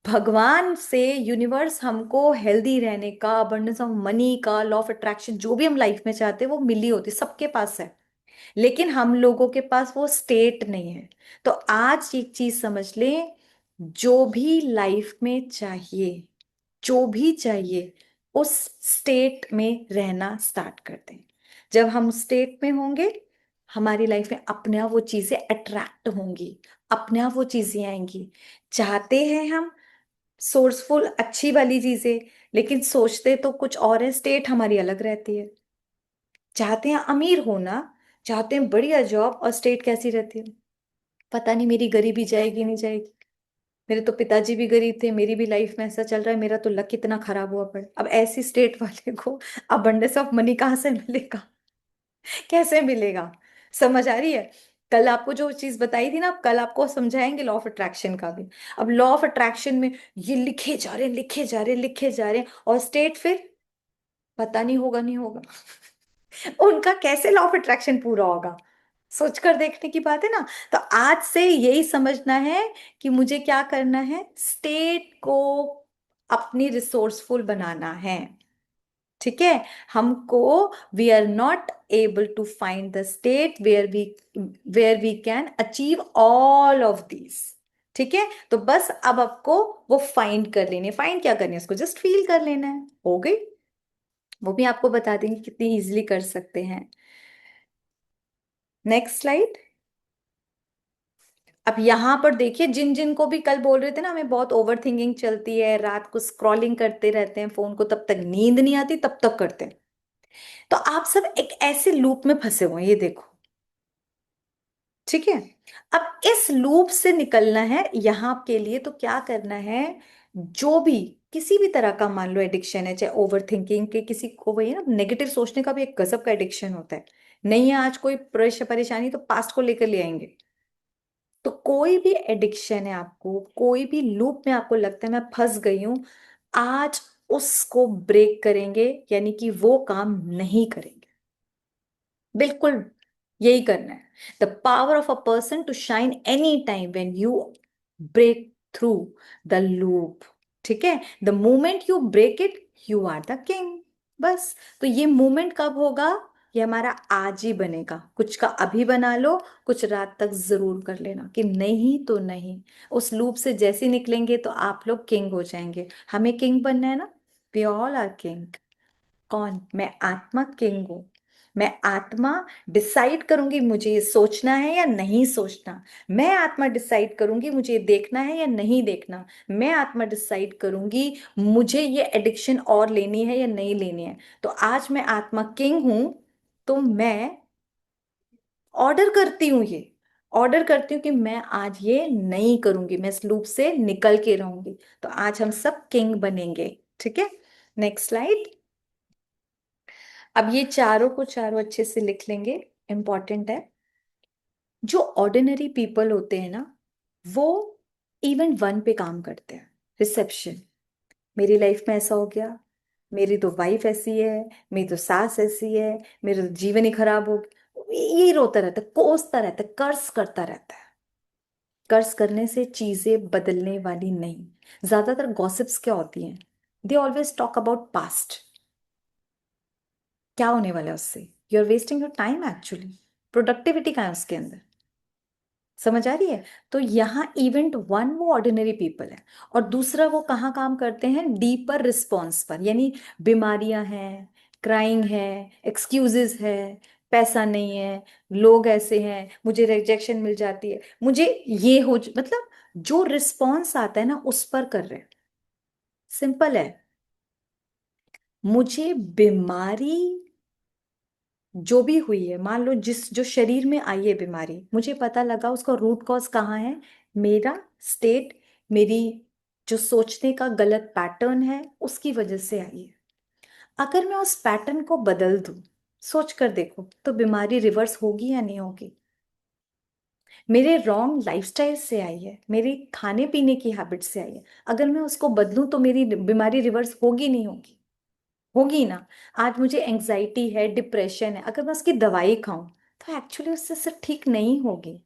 भगवान से यूनिवर्स हमको हेल्दी रहने का, अबंडेंस ऑफ मनी का, लॉ ऑफ अट्रैक्शन, जो भी हम लाइफ में चाहते हैं वो मिली होती, सबके पास है, लेकिन हम लोगों के पास वो स्टेट नहीं है। तो आज एक चीज समझ लें, जो भी लाइफ में चाहिए, जो भी चाहिए, उस स्टेट में रहना स्टार्ट कर दें। जब हम स्टेट में होंगे, हमारी लाइफ में अपने आप वो चीजें अट्रैक्ट होंगी, अपने आप वो चीजें आएंगी। चाहते हैं हम सोर्सफुल अच्छी वाली चीजें, लेकिन सोचते तो कुछ और है, स्टेट हमारी अलग रहती है। चाहते हैं अमीर होना, चाहते हैं बढ़िया जॉब, और स्टेट कैसी रहती है, पता नहीं मेरी गरीबी जाएगी नहीं जाएगी, मेरे तो पिताजी भी गरीब थे, मेरी भी लाइफ में ऐसा चल रहा है, मेरा तो लक कितना खराब हुआ पड़े। अब ऐसी स्टेट वाले को अबंडेंस ऑफ मनी कहाँ से मिलेगा, कैसे मिलेगा? समझ आ रही है? कल आपको जो चीज बताई थी ना, अब कल आपको समझाएंगे लॉ ऑफ अट्रैक्शन का भी। अब लॉ ऑफ अट्रैक्शन में ये लिखे जा रहे हैं, लिखे जा रहे हैं, लिखे जा रहे हैं, और स्टेट फिर पता नहीं होगा, नहीं होगा। उनका कैसे लॉ ऑफ अट्रैक्शन पूरा होगा? सोचकर देखने की बात है ना। तो आज से यही समझना है कि मुझे क्या करना है, स्टेट को अपनी रिसोर्सफुल बनाना है। ठीक है, हमको, we are not able to find the state where we can achieve all of these. ठीक है, तो बस अब आपको वो फाइंड कर लेने, फाइंड क्या करनी है, उसको जस्ट फील कर लेना है, हो गई। वो भी आपको बता देंगे कितनी इजीली कर सकते हैं। Next slide. अब यहां पर देखिए, जिन जिन को भी कल बोल रहे थे ना हमें बहुत ओवर थिंकिंग चलती है, रात को स्क्रॉलिंग करते रहते हैं फोन को, तब तक नींद नहीं आती, तब तक करते हैं, तो आप सब एक ऐसे लूप में फंसे हुए हैं, ये देखो। ठीक है, अब इस लूप से निकलना है यहां के लिए, तो क्या करना है, जो भी किसी भी तरह का मान लो एडिक्शन है, चाहे ओवर थिंकिंग के, किसी को वही ना नेगेटिव सोचने का भी एक गजब का एडिक्शन होता है। नहीं है आज कोई परेशानी, तो पास्ट को लेकर ले आएंगे। तो कोई भी एडिक्शन है आपको, कोई भी लूप में आपको लगता है मैं फंस गई हूं, आज उसको ब्रेक करेंगे, यानी कि वो काम नहीं करेंगे। बिल्कुल यही करना है। The power of a person to shine any time when you break through the loop. ठीक है, the moment you break it, you are the king. बस, तो ये मोमेंट कब होगा, ये हमारा आज ही बनेगा। कुछ का अभी बना लो, कुछ रात तक जरूर कर लेना, कि नहीं तो नहीं। उस लूप से जैसे निकलेंगे तो आप लोग किंग हो जाएंगे। हमें किंग बनना है ना, वी ऑल आर किंग। कौन? मैं आत्मा किंग हूं। मैं आत्मा डिसाइड करूंगी मुझे ये सोचना है या नहीं सोचना। मैं आत्मा डिसाइड करूंगी मुझे ये देखना है या नहीं देखना। मैं आत्मा डिसाइड करूंगी मुझे ये एडिक्शन और लेनी है या नहीं लेनी है। तो आज मैं आत्मा किंग हूं, तो मैं ऑर्डर करती हूँ, ये ऑर्डर करती हूँ कि मैं आज ये नहीं करूंगी, मैं इस लूप से निकल के रहूंगी। तो आज हम सब किंग बनेंगे। ठीक है, नेक्स्ट स्लाइड। अब ये चारों को चारों अच्छे से लिख लेंगे, इंपॉर्टेंट है। जो ऑर्डिनरी पीपल होते हैं ना, वो इवेंट वन पे काम करते हैं, रिसेप्शन। मेरी लाइफ में ऐसा हो गया, मेरी तो वाइफ ऐसी है, मेरी तो सास ऐसी है, मेरा तो जीवन ही खराब हो गया, यही रोता रहता है, कोसता रहता है, कर्ज करता रहता है। कर्ज करने से चीजें बदलने वाली नहीं। ज्यादातर गॉसिप्स क्या होती हैं, they always talk about past. क्या होने वाला है उससे? You are wasting your time actually. Productivity का है उसके अंदर, समझ आ रही है? तो यहाँ इवेंट वन वो ऑर्डिनरी पीपल है, और दूसरा वो कहाँ काम करते हैं? डीपर रिस्पॉन्स पर, यानी बीमारियां हैं, क्राइंग है, एक्सक्यूजेस है, पैसा नहीं है, लोग ऐसे हैं, मुझे रिजेक्शन मिल जाती है, मुझे ये मतलब जो रिस्पॉन्स आता है ना उस पर कर रहे हैं। सिंपल है। मुझे बीमारी जो भी हुई है, मान लो जिस जो शरीर में आई है बीमारी, मुझे पता लगा उसका रूट कॉज कहाँ है। मेरा स्टेट, मेरी जो सोचने का गलत पैटर्न है उसकी वजह से आई है। अगर मैं उस पैटर्न को बदल दूं, सोच कर देखो, तो बीमारी रिवर्स होगी या नहीं होगी? मेरे रॉन्ग लाइफस्टाइल से आई है, मेरी खाने पीने की हैबिट से आई है। अगर मैं उसको बदलूं तो मेरी बीमारी रिवर्स होगी नहीं होगी? होगी ना। आज मुझे एंग्जाइटी है, डिप्रेशन है, अगर मैं उसकी दवाई खाऊं तो एक्चुअली उससे सिर्फ ठीक नहीं होगी।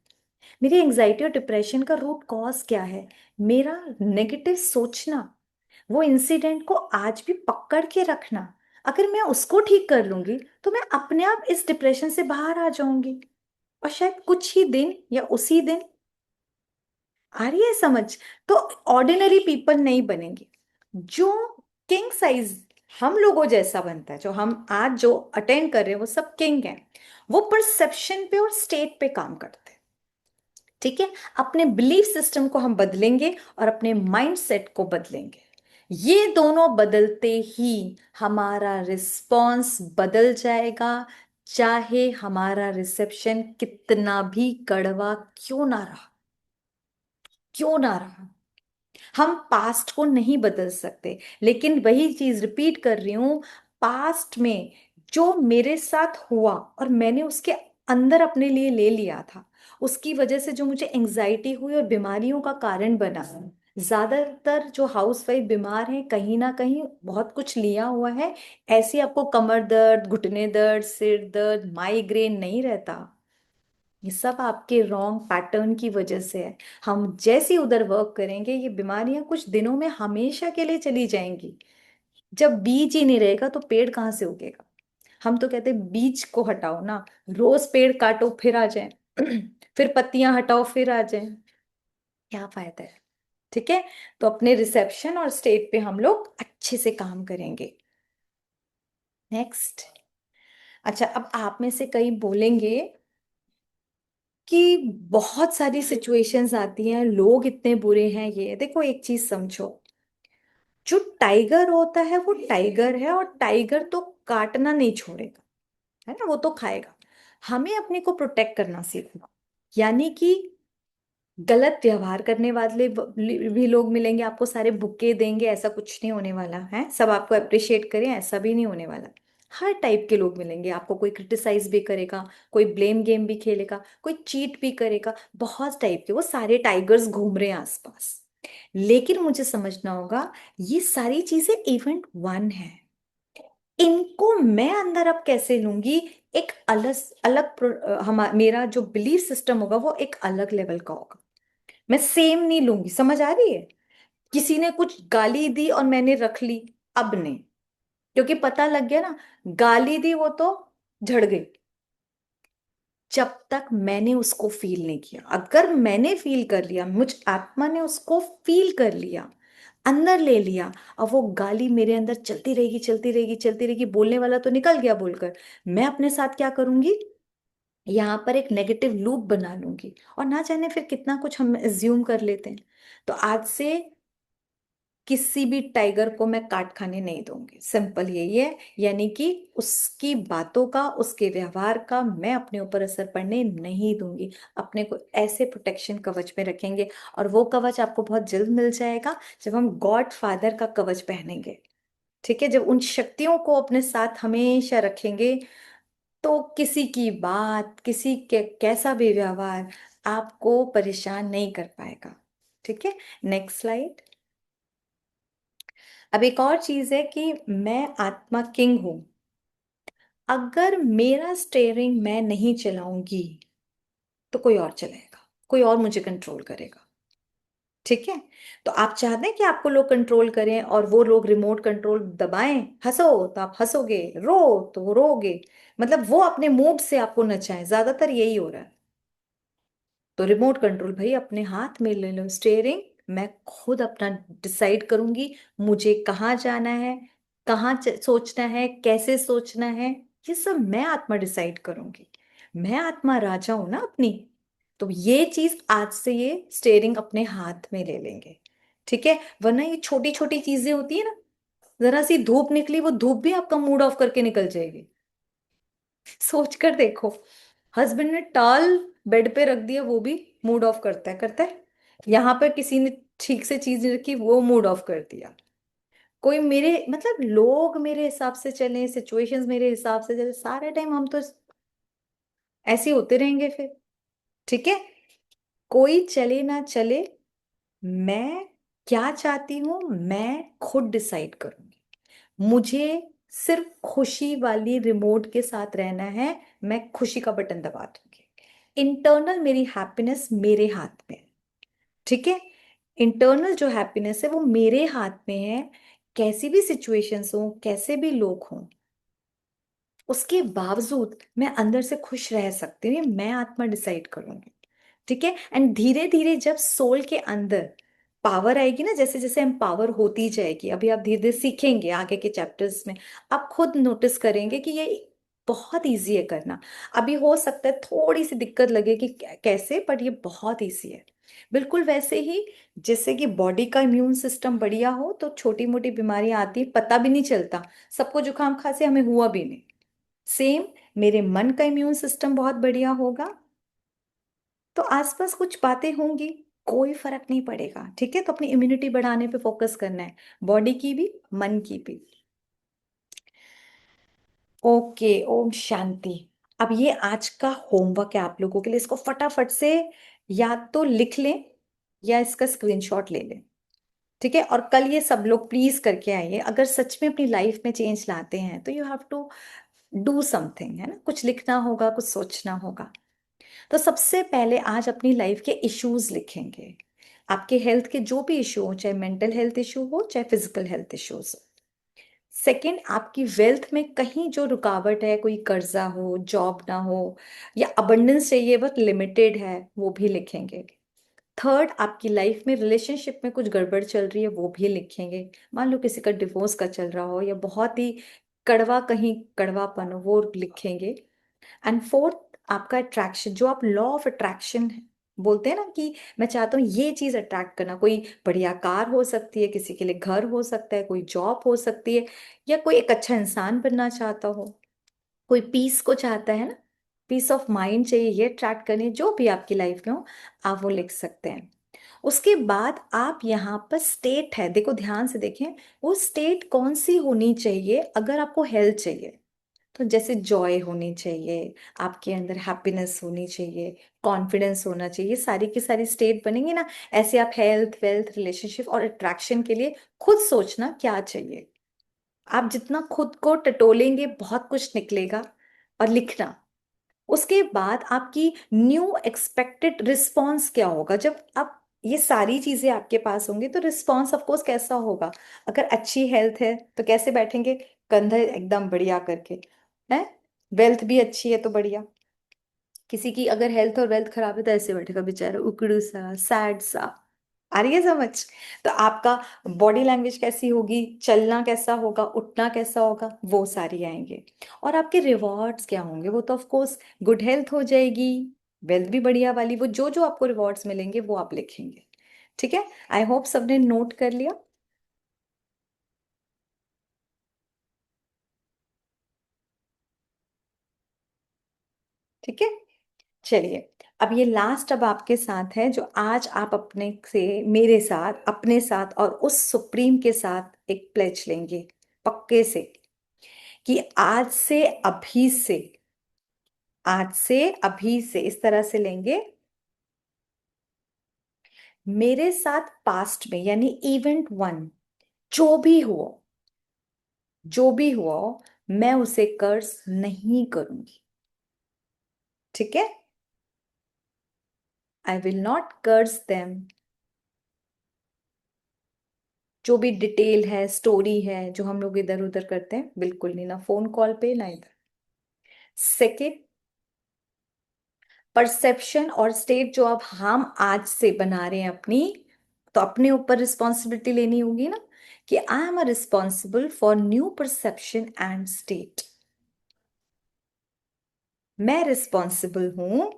मेरी एंग्जाइटी और डिप्रेशन का रूट कॉज क्या है? मेरा नेगेटिव सोचना, वो इंसिडेंट को आज भी पकड़ के रखना। अगर मैं उसको ठीक कर लूंगी तो मैं अपने आप इस डिप्रेशन से बाहर आ जाऊंगी, और शायद कुछ ही दिन या उसी दिन। आ रही है समझ? तो ऑर्डिनरी पीपल नहीं बनेंगे। जो किंग साइज हम लोगों जैसा बनता है, जो हम आज जो अटेंड कर रहे हैं वो सब किंग हैं। वो परसेप्शन पे और स्टेट पे काम करते हैं। ठीक है, अपने बिलीफ सिस्टम को हम बदलेंगे और अपने माइंड सेट को बदलेंगे। ये दोनों बदलते ही हमारा रिस्पॉन्स बदल जाएगा, चाहे हमारा रिसेप्शन कितना भी कड़वा क्यों ना रहा, क्यों ना रहा। हम पास्ट को नहीं बदल सकते, लेकिन वही चीज रिपीट कर रही हूं। पास्ट में जो मेरे साथ हुआ और मैंने उसके अंदर अपने लिए ले लिया था, उसकी वजह से जो मुझे एंग्जाइटी हुई और बीमारियों का कारण बना। ज्यादातर जो हाउसवाइफ बीमार हैं कहीं ना कहीं बहुत कुछ लिया हुआ है। ऐसे आपको कमर दर्द, घुटने दर्द, सिर दर्द, माइग्रेन नहीं रहता। ये सब आपके रॉन्ग पैटर्न की वजह से है। हम जैसे उधर वर्क करेंगे, ये बीमारियां कुछ दिनों में हमेशा के लिए चली जाएंगी। जब बीज ही नहीं रहेगा तो पेड़ कहाँ से उगेगा? हम तो कहते हैं बीज को हटाओ ना, रोज पेड़ काटो फिर आ जाए, फिर पत्तियां हटाओ फिर आ जाए, क्या फायदा है? ठीक है, तो अपने रिसेप्शन और स्टेट पे हम लोग अच्छे से काम करेंगे। नेक्स्ट। अच्छा, अब आप में से कई बोलेंगे कि बहुत सारी सिचुएशंस आती हैं, लोग इतने बुरे हैं। ये देखो, एक चीज समझो, जो टाइगर होता है वो टाइगर है, और टाइगर तो काटना नहीं छोड़ेगा, है ना, वो तो खाएगा। हमें अपने को प्रोटेक्ट करना सीखना, यानी कि गलत व्यवहार करने वाले भी लोग मिलेंगे आपको, सारे बुके देंगे, ऐसा कुछ नहीं होने वाला है। सब आपको अप्रिशिएट करें ऐसा भी नहीं होने वाला। हर टाइप के लोग मिलेंगे आपको, कोई क्रिटिसाइज भी करेगा, कोई ब्लेम गेम भी खेलेगा, कोई चीट भी करेगा, बहुत टाइप के। वो सारे टाइगर्स घूम रहे हैं आसपास। लेकिन मुझे समझना होगा, ये सारी चीजें इवेंट वन है। इनको मैं अंदर अब कैसे लूंगी? एक अलग अलग मेरा जो बिलीफ सिस्टम होगा वो एक अलग लेवल का होगा। मैं सेम नहीं लूंगी, समझ आ रही है? किसी ने कुछ गाली दी और मैंने रख ली, अब नहीं, क्योंकि पता लग गया ना, गाली दी वो तो झड़ गई। जब तक मैंने उसको फील नहीं किया, अगर मैंने फील कर लिया, मुझ आत्मा ने उसको फील कर लिया, अंदर ले लिया, अब वो गाली मेरे अंदर चलती रहेगी, चलती रहेगी, चलती रहेगी। बोलने वाला तो निकल गया बोलकर, मैं अपने साथ क्या करूंगी? यहाँ पर एक नेगेटिव लूप बना लूंगी, और ना जाने फिर कितना कुछ हम एज्यूम कर लेते हैं। तो आज से किसी भी टाइगर को मैं काट खाने नहीं दूंगी, सिंपल यही है। यानी कि उसकी बातों का, उसके व्यवहार का मैं अपने ऊपर असर पड़ने नहीं दूंगी। अपने को ऐसे प्रोटेक्शन कवच में रखेंगे, और वो कवच आपको बहुत जल्द मिल जाएगा जब हम गॉड फादर का कवच पहनेंगे। ठीक है, जब उन शक्तियों को अपने साथ हमेशा रखेंगे, तो किसी की बात, किसी के कैसा भी व्यवहार आपको परेशान नहीं कर पाएगा। ठीक है, नेक्स्ट स्लाइड। अब एक और चीज है कि मैं आत्मा किंग हूं। अगर मेरा स्टेयरिंग मैं नहीं चलाऊंगी तो कोई और चलाएगा, कोई और मुझे कंट्रोल करेगा। ठीक है। तो आप चाहते हैं कि आपको लोग कंट्रोल करें और वो लोग रिमोट कंट्रोल दबाएं, हंसो तो आप हंसोगे, रो तो रोगे, मतलब वो अपने मूड से आपको नचाएं, ज्यादातर यही हो रहा है। तो रिमोट कंट्रोल भाई अपने हाथ में ले लो, स्टेयरिंग मैं खुद अपना डिसाइड करूंगी, मुझे कहाँ जाना है, कहाँ सोचना है, कैसे सोचना है, ये सब मैं आत्मा डिसाइड करूंगी। मैं आत्मा राजा हूं ना अपनी। तो ये चीज आज से ये स्टेयरिंग अपने हाथ में ले लेंगे। ठीक है, वरना ये छोटी छोटी चीजें होती है ना, जरा सी धूप निकली, वो धूप भी आपका मूड ऑफ करके निकल जाएगी। सोच कर देखो, हस्बैंड ने टाल बेड पे रख दिया, वो भी मूड ऑफ करता है, करता है। यहाँ पर किसी ने ठीक से चीज नहीं रखी, वो मूड ऑफ कर दिया। कोई मेरे मतलब लोग मेरे हिसाब से चले, सिचुएशंस मेरे हिसाब से चले, सारे टाइम हम तो ऐसे होते रहेंगे फिर। ठीक है, कोई चले ना चले, मैं क्या चाहती हूं मैं खुद डिसाइड करूंगी। मुझे सिर्फ खुशी वाली रिमोट के साथ रहना है, मैं खुशी का बटन दबा दूंगी। इंटरनल मेरी हैप्पीनेस मेरे हाथ में है। ठीक है, इंटरनल जो हैप्पीनेस है वो मेरे हाथ में है। कैसी भी सिचुएशंस हो, कैसे भी लोग हों, उसके बावजूद मैं अंदर से खुश रह सकती हूँ, ये मैं आत्मा डिसाइड करूंगी। ठीक है, एंड धीरे धीरे जब सोल के अंदर पावर आएगी ना, जैसे जैसे हम पावर होती जाएगी, अभी आप धीरे धीरे सीखेंगे आगे के चैप्टर्स में, आप खुद नोटिस करेंगे कि ये बहुत इजी है करना। अभी हो सकता है थोड़ी सी दिक्कत लगे कि कैसे, बट ये बहुत इजी है। बिल्कुल वैसे ही जैसे कि बॉडी का इम्यून सिस्टम बढ़िया हो तो छोटी मोटी बीमारियां आती पता भी नहीं चलता, सबको जुकाम खांसी हमें हुआ भी नहीं। सेम, मेरे मन का इम्यून सिस्टम बहुत बढ़िया होगा तो आसपास कुछ बातें होंगी, कोई फर्क नहीं पड़ेगा। ठीक है, तो अपनी इम्यूनिटी बढ़ाने पे फोकस करना है, बॉडी की भी मन की भी। ओके, ओम शांति। अब ये आज का होमवर्क है आप लोगों के लिए, इसको फटाफट से या तो लिख लें या इसका स्क्रीनशॉट ले लें। ठीक है, और कल ये सब लोग प्लीज करके आइए। अगर सच में अपनी लाइफ में चेंज लाते हैं तो you have to do something, है ना, कुछ लिखना होगा, कुछ सोचना होगा। तो सबसे पहले आज अपनी लाइफ के इश्यूज लिखेंगे। आपके हेल्थ के जो भी इशू हो, चाहे मेंटल हेल्थ इशू हो चाहे फिजिकल हेल्थ इश्यूज हो। सेकंड, आपकी वेल्थ में कहीं जो रुकावट है, कोई कर्जा हो, जॉब ना हो, या अबंडेंस चाहिए बहुत लिमिटेड है, वो भी लिखेंगे। थर्ड, आपकी लाइफ में रिलेशनशिप में कुछ गड़बड़ चल रही है, वो भी लिखेंगे। मान लो किसी का डिवोर्स का चल रहा हो या बहुत ही कड़वा, कहीं कड़वापन हो, वो लिखेंगे। एंड फोर्थ, आपका अट्रैक्शन, जो आप लॉ ऑफ अट्रैक्शन बोलते हैं ना, कि मैं चाहता हूँ ये चीज अट्रैक्ट करना, कोई बढ़िया कार हो सकती है, किसी के लिए घर हो सकता है, कोई जॉब हो सकती है, या कोई एक अच्छा इंसान बनना चाहता हो, कोई पीस को चाहता है ना, पीस ऑफ माइंड चाहिए, ये अट्रैक्ट करनी है, जो भी आपकी लाइफ में हो आप वो लिख सकते हैं। उसके बाद आप यहाँ पर स्टेट है, देखो ध्यान से देखें, वो स्टेट कौन सी होनी चाहिए। अगर आपको हेल्थ चाहिए तो जैसे जॉय होनी चाहिए, आपके अंदर हैप्पीनेस होनी चाहिए, कॉन्फिडेंस होना चाहिए, सारी की सारी स्टेट बनेंगी ना। ऐसे आप हेल्थ, वेल्थ, रिलेशनशिप और अट्रैक्शन के लिए खुद सोचना क्या चाहिए। आप जितना खुद को टटोलेंगे बहुत कुछ निकलेगा। और लिखना, उसके बाद आपकी न्यू एक्सपेक्टेड रिस्पॉन्स क्या होगा जब आप ये सारी चीजें आपके पास होंगी, तो रिस्पॉन्स ऑफ कोर्स कैसा होगा। अगर अच्छी हेल्थ है तो कैसे बैठेंगे, कंधे एकदम बढ़िया करके, है। वेल्थ भी अच्छी है तो बढ़िया। किसी की अगर हेल्थ और वेल्थ खराब है तो ऐसे बैठेगा बेचारा, उकड़ू सा, सैड सा। आ रही है समझ। तो आपका बॉडी लैंग्वेज कैसी होगी, चलना कैसा होगा, उठना कैसा होगा, वो सारी आएंगे। और आपके रिवॉर्ड्स क्या होंगे, वो तो ऑफ कोर्स गुड हेल्थ हो जाएगी, वेल्थ भी बढ़िया वाली, वो जो जो आपको रिवॉर्ड्स मिलेंगे वो आप लिखेंगे। ठीक है, आई होप सबने नोट कर लिया। ठीक है, चलिए। अब ये लास्ट अब आपके साथ है, जो आज आप अपने से, मेरे साथ, अपने साथ और उस सुप्रीम के साथ एक प्लेज लेंगे पक्के से, कि आज से अभी से इस तरह से लेंगे। मेरे साथ पास्ट में यानी इवेंट वन, जो भी हुआ, जो भी हुआ, मैं उसे कर्ज नहीं करूंगी। ठीक है, आई विल नॉट कर्ज देम, जो भी डिटेल है, स्टोरी है जो हम लोग इधर उधर करते हैं, बिल्कुल नहीं, ना फोन कॉल पे ना इधर। सेकेंड, परसेप्शन और स्टेट जो अब हम आज से बना रहे हैं अपनी, तो अपने ऊपर रिस्पॉन्सिबिलिटी लेनी होगी ना, कि I am responsible for new perception and state. मैं रिस्पॉन्सिबल हूं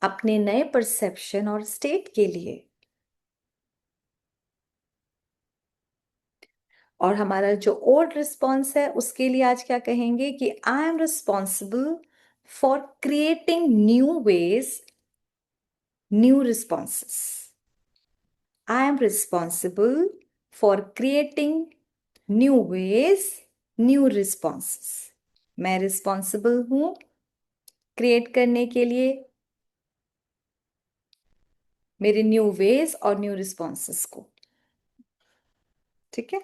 अपने नए परसेप्शन और स्टेट के लिए। और हमारा जो ओल्ड रिस्पॉन्स है उसके लिए आज क्या कहेंगे कि I am responsible for creating new ways, new responses. I am responsible for creating new ways, new responses. मैं रिस्पॉन्सिबल हूं क्रिएट करने के लिए मेरे न्यू वेज और न्यू रिस्पॉन्सेस को। ठीक है।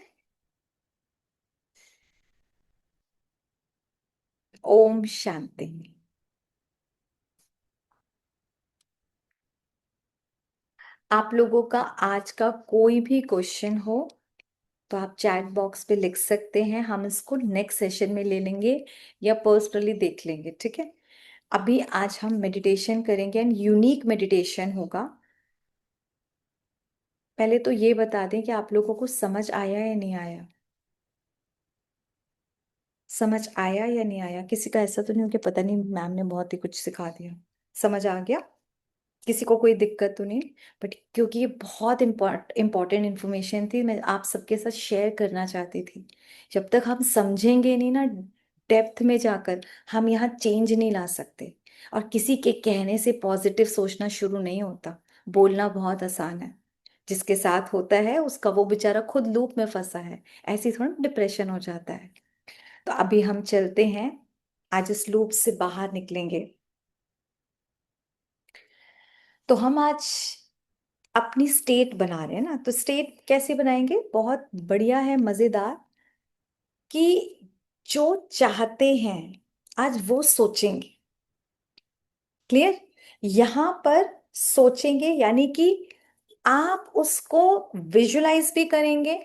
ओम शांति। आप लोगों का आज का कोई भी क्वेश्चन हो तो आप चैट बॉक्स पे लिख सकते हैं, हम इसको नेक्स्ट सेशन में ले लेंगे या पर्सनली देख लेंगे। ठीक है। अभी आज हम मेडिटेशन करेंगे एंड यूनिक मेडिटेशन होगा। पहले तो ये बता दें कि आप लोगों को समझ आया या नहीं आया। समझ आया या नहीं आया? किसी का ऐसा तो नहीं हो कि पता नहीं मैम ने बहुत ही कुछ सिखा दिया। समझ आ गया? किसी को कोई दिक्कत तो नहीं? बट क्योंकि ये बहुत इम्पोर्टेंट इन्फॉर्मेशन थी, मैं आप सबके साथ शेयर करना चाहती थी। जब तक हम समझेंगे नहीं ना डेप्थ में जाकर, हम यहाँ चेंज नहीं ला सकते। और किसी के कहने से पॉजिटिव सोचना शुरू नहीं होता। बोलना बहुत आसान है, जिसके साथ होता है उसका वो बेचारा खुद लूप में फंसा है, ऐसी थोड़ा डिप्रेशन हो जाता है। तो अभी हम चलते हैं, आज इस लूप से बाहर निकलेंगे। तो हम आज अपनी स्टेट बना रहे हैं ना, तो स्टेट कैसे बनाएंगे? बहुत बढ़िया है, मजेदार, कि जो चाहते हैं आज वो सोचेंगे। क्लियर? यहां पर सोचेंगे यानी कि आप उसको विजुलाइज भी करेंगे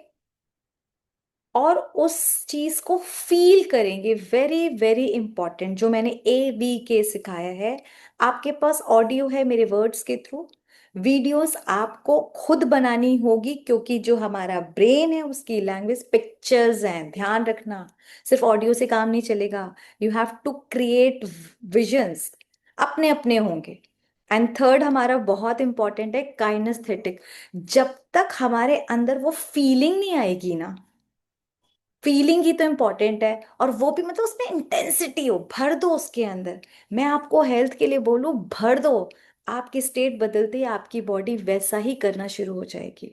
और उस चीज को फील करेंगे। वेरी वेरी इंपॉर्टेंट, जो मैंने ABK सिखाया है, आपके पास ऑडियो है मेरे वर्ड्स के थ्रू, वीडियोस आपको खुद बनानी होगी, क्योंकि जो हमारा ब्रेन है उसकी लैंग्वेज पिक्चर्स हैं। ध्यान रखना, सिर्फ ऑडियो से काम नहीं चलेगा, you have to create visions, अपने अपने होंगे। एंड थर्ड हमारा बहुत इंपॉर्टेंट है काइनेस्थेटिक। जब तक हमारे अंदर वो फीलिंग नहीं आएगी ना, फीलिंग ही तो इंपॉर्टेंट है, और वो भी मतलब उसमें इंटेंसिटी हो, भर दो उसके अंदर। मैं आपको हेल्थ के लिए बोलूं, भर दो। आपकी स्टेट बदलते ही आपकी बॉडी वैसा ही करना शुरू हो जाएगी।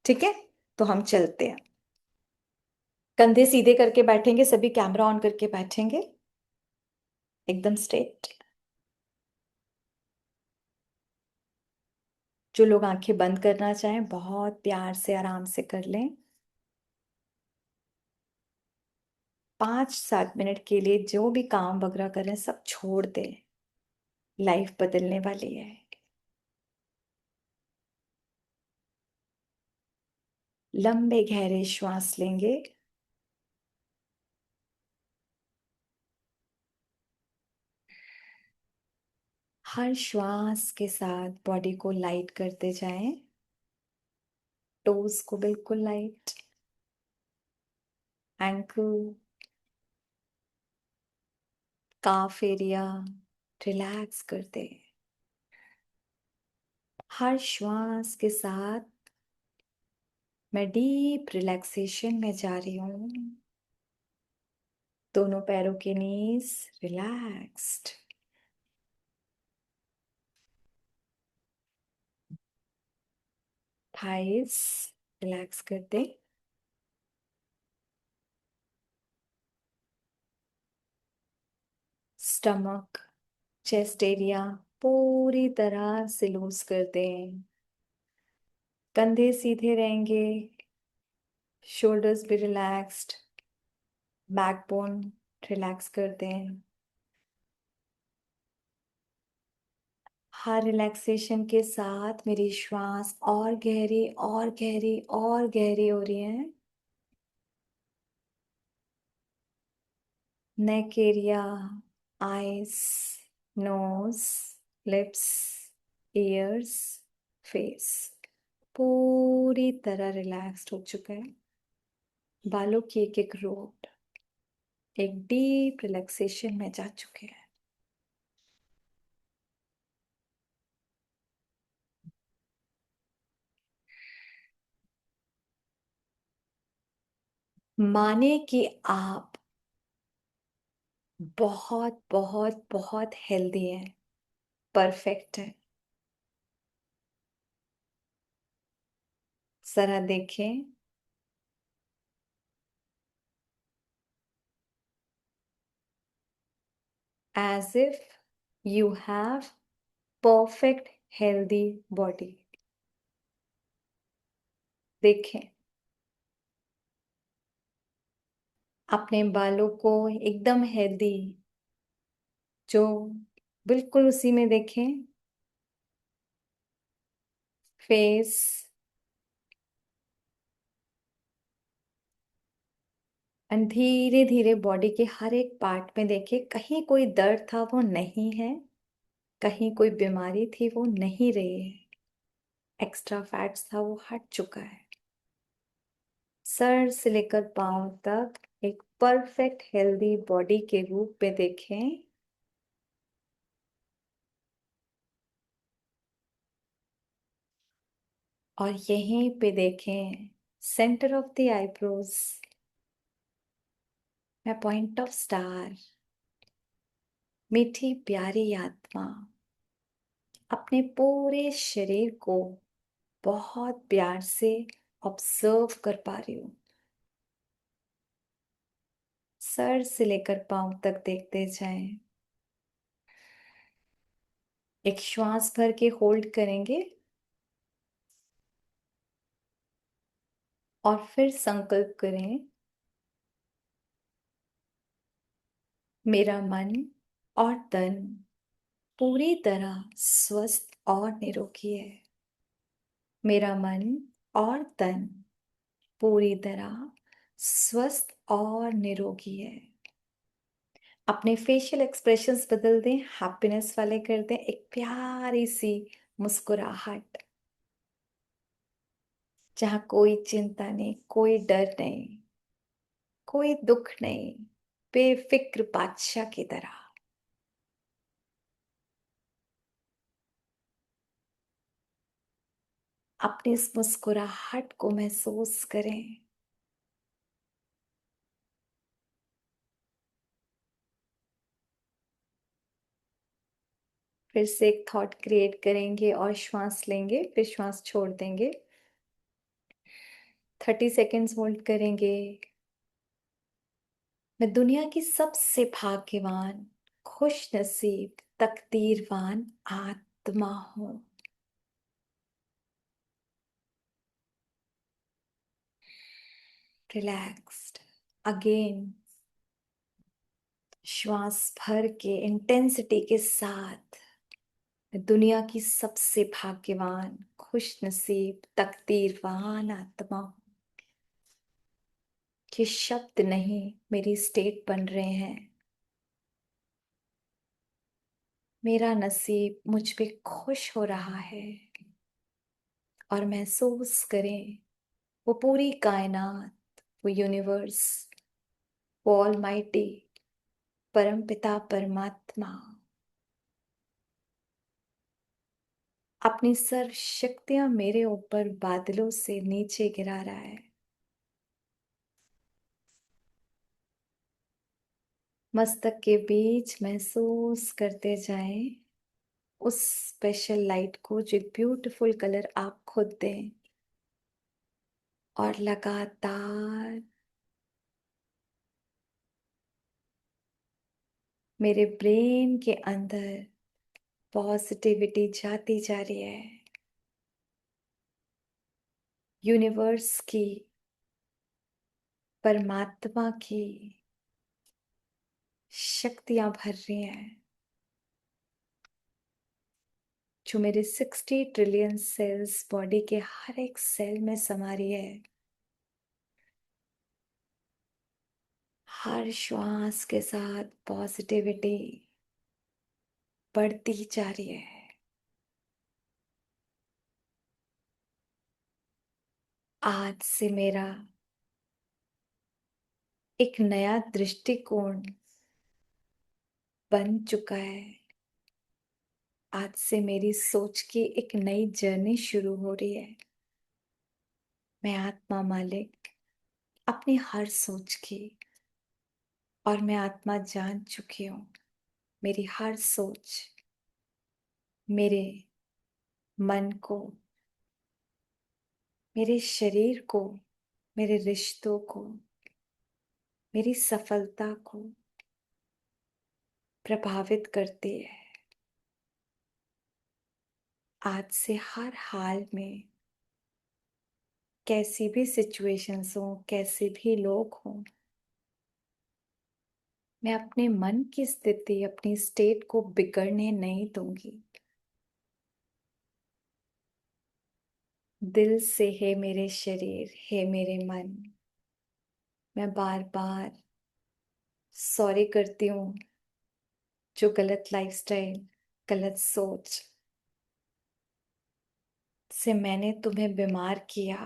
ठीक है। तो हम चलते हैं, कंधे सीधे करके बैठेंगे, सभी कैमरा ऑन करके बैठेंगे एकदम स्ट्रेट। जो लोग आंखें बंद करना चाहें बहुत प्यार से आराम से कर लें। 5-7 मिनट के लिए जो भी काम वगैरह कर रहे हैं सब छोड़ दें, लाइफ बदलने वाली है। लंबे गहरे श्वास लेंगे, हर श्वास के साथ बॉडी को लाइट करते जाएं, टोज को बिल्कुल लाइट, एंकल, काफ एरिया रिलैक्स करते। हर श्वास के साथ मैं डीप रिलैक्सेशन में जा रही हूँ। दोनों पैरों के नीज रिलैक्स्ड, थाइस रिलैक्स करते, स्टमक, चेस्ट एरिया पूरी तरह से लूज कर दें। कंधे सीधे रहेंगे, शोल्डर्स भी रिलैक्स्ड, बैकबोन रिलैक्स कर दें। हर रिलैक्सेशन के साथ मेरी श्वास और गहरी और गहरी और गहरी हो रही है। Neck area, eyes, nose, lips, ears, face पूरी तरह रिलैक्स्ड हो चुका है। बालों की एक एक रूट एक डीप रिलैक्सेशन में जा चुके हैं। माने कि आप बहुत बहुत बहुत हेल्दी हैं, परफेक्ट हैं। जरा देखें, as if you have perfect healthy body। देखें, अपने बालों को एकदम हेल्दी, जो बिल्कुल उसी में देखें। फेस, एंड धीरे धीरे बॉडी के हर एक पार्ट में देखें, कहीं कोई दर्द था वो नहीं है, कहीं कोई बीमारी थी वो नहीं रही है, एक्स्ट्रा फैट्स था वो हट चुका है। सर से लेकर पांव तक एक परफेक्ट हेल्दी बॉडी के रूप में देखें। और यहीं पे देखें सेंटर ऑफ द आईब्रोज में पॉइंट ऑफ स्टार, मीठी प्यारी आत्मा अपने पूरे शरीर को बहुत प्यार से ऑब्जर्व कर पा रही हूँ। सर से लेकर पांव तक देखते जाएं। एक श्वास भर के होल्ड करेंगे और फिर संकल्प करें, मेरा मन और तन पूरी तरह स्वस्थ और निरोगी है। मेरा मन और तन पूरी तरह स्वस्थ और निरोगी है। अपने फेशियल एक्सप्रेशंस बदल दें, हैप्पीनेस वाले कर दें, एक प्यारी सी मुस्कुराहट, जहां कोई चिंता नहीं, कोई डर नहीं, कोई दुख नहीं, बेफिक्र बादशाह की तरह। अपनी इस मुस्कुराहट को महसूस करें। फिर से एक थॉट क्रिएट करेंगे और श्वास लेंगे, फिर श्वास छोड़ देंगे। 30 सेकेंड्स होल्ड करेंगे। मैं दुनिया की सबसे भाग्यवान, खुश नसीब, तकदीरवान आत्मा हूं। रिलैक्स्ड अगेन, श्वास भर के इंटेंसिटी के साथ, मैं दुनिया की सबसे भाग्यवान, खुश नसीब, तकदीरवान आत्मा हूं। ये शब्द नहीं, मेरी स्टेट बन रहे हैं। मेरा नसीब मुझ पे खुश हो रहा है। और महसूस करें वो पूरी कायनात, वो यूनिवर्स, वो ऑलमाइटी, परमपिता परमात्मा अपनी सर्व शक्तियां मेरे ऊपर बादलों से नीचे गिरा रहा है। मस्तक के बीच महसूस करते जाएं उस स्पेशल लाइट को, जो ब्यूटीफुल कलर आप खुद दें। और लगातार मेरे ब्रेन के अंदर पॉजिटिविटी जाती जा रही है। यूनिवर्स की, परमात्मा की शक्तियां भर रही हैं। जो मेरे 60 ट्रिलियन सेल्स बॉडी के हर एक सेल में समा रही है। हर श्वास के साथ पॉजिटिविटी बढ़ती जा रही है। आज से मेरा एक नया दृष्टिकोण बन चुका है। आज से मेरी सोच की एक नई जर्नी शुरू हो रही है। मैं आत्मा मालिक अपनी हर सोच की, और मैं आत्मा जान चुकी हूँ मेरी हर सोच मेरे मन को, मेरे शरीर को, मेरे रिश्तों को, मेरी सफलता को प्रभावित करती है। आज से हर हाल में कैसी भी सिचुएशंस हो, कैसे भी लोग हों, मैं अपने मन की स्थिति, अपनी स्टेट को बिगड़ने नहीं दूंगी। दिल से है मेरे शरीर, है मेरे मन, मैं बार बार सॉरी करती हूँ जो गलत लाइफस्टाइल, गलत सोच से मैंने तुम्हें बीमार किया।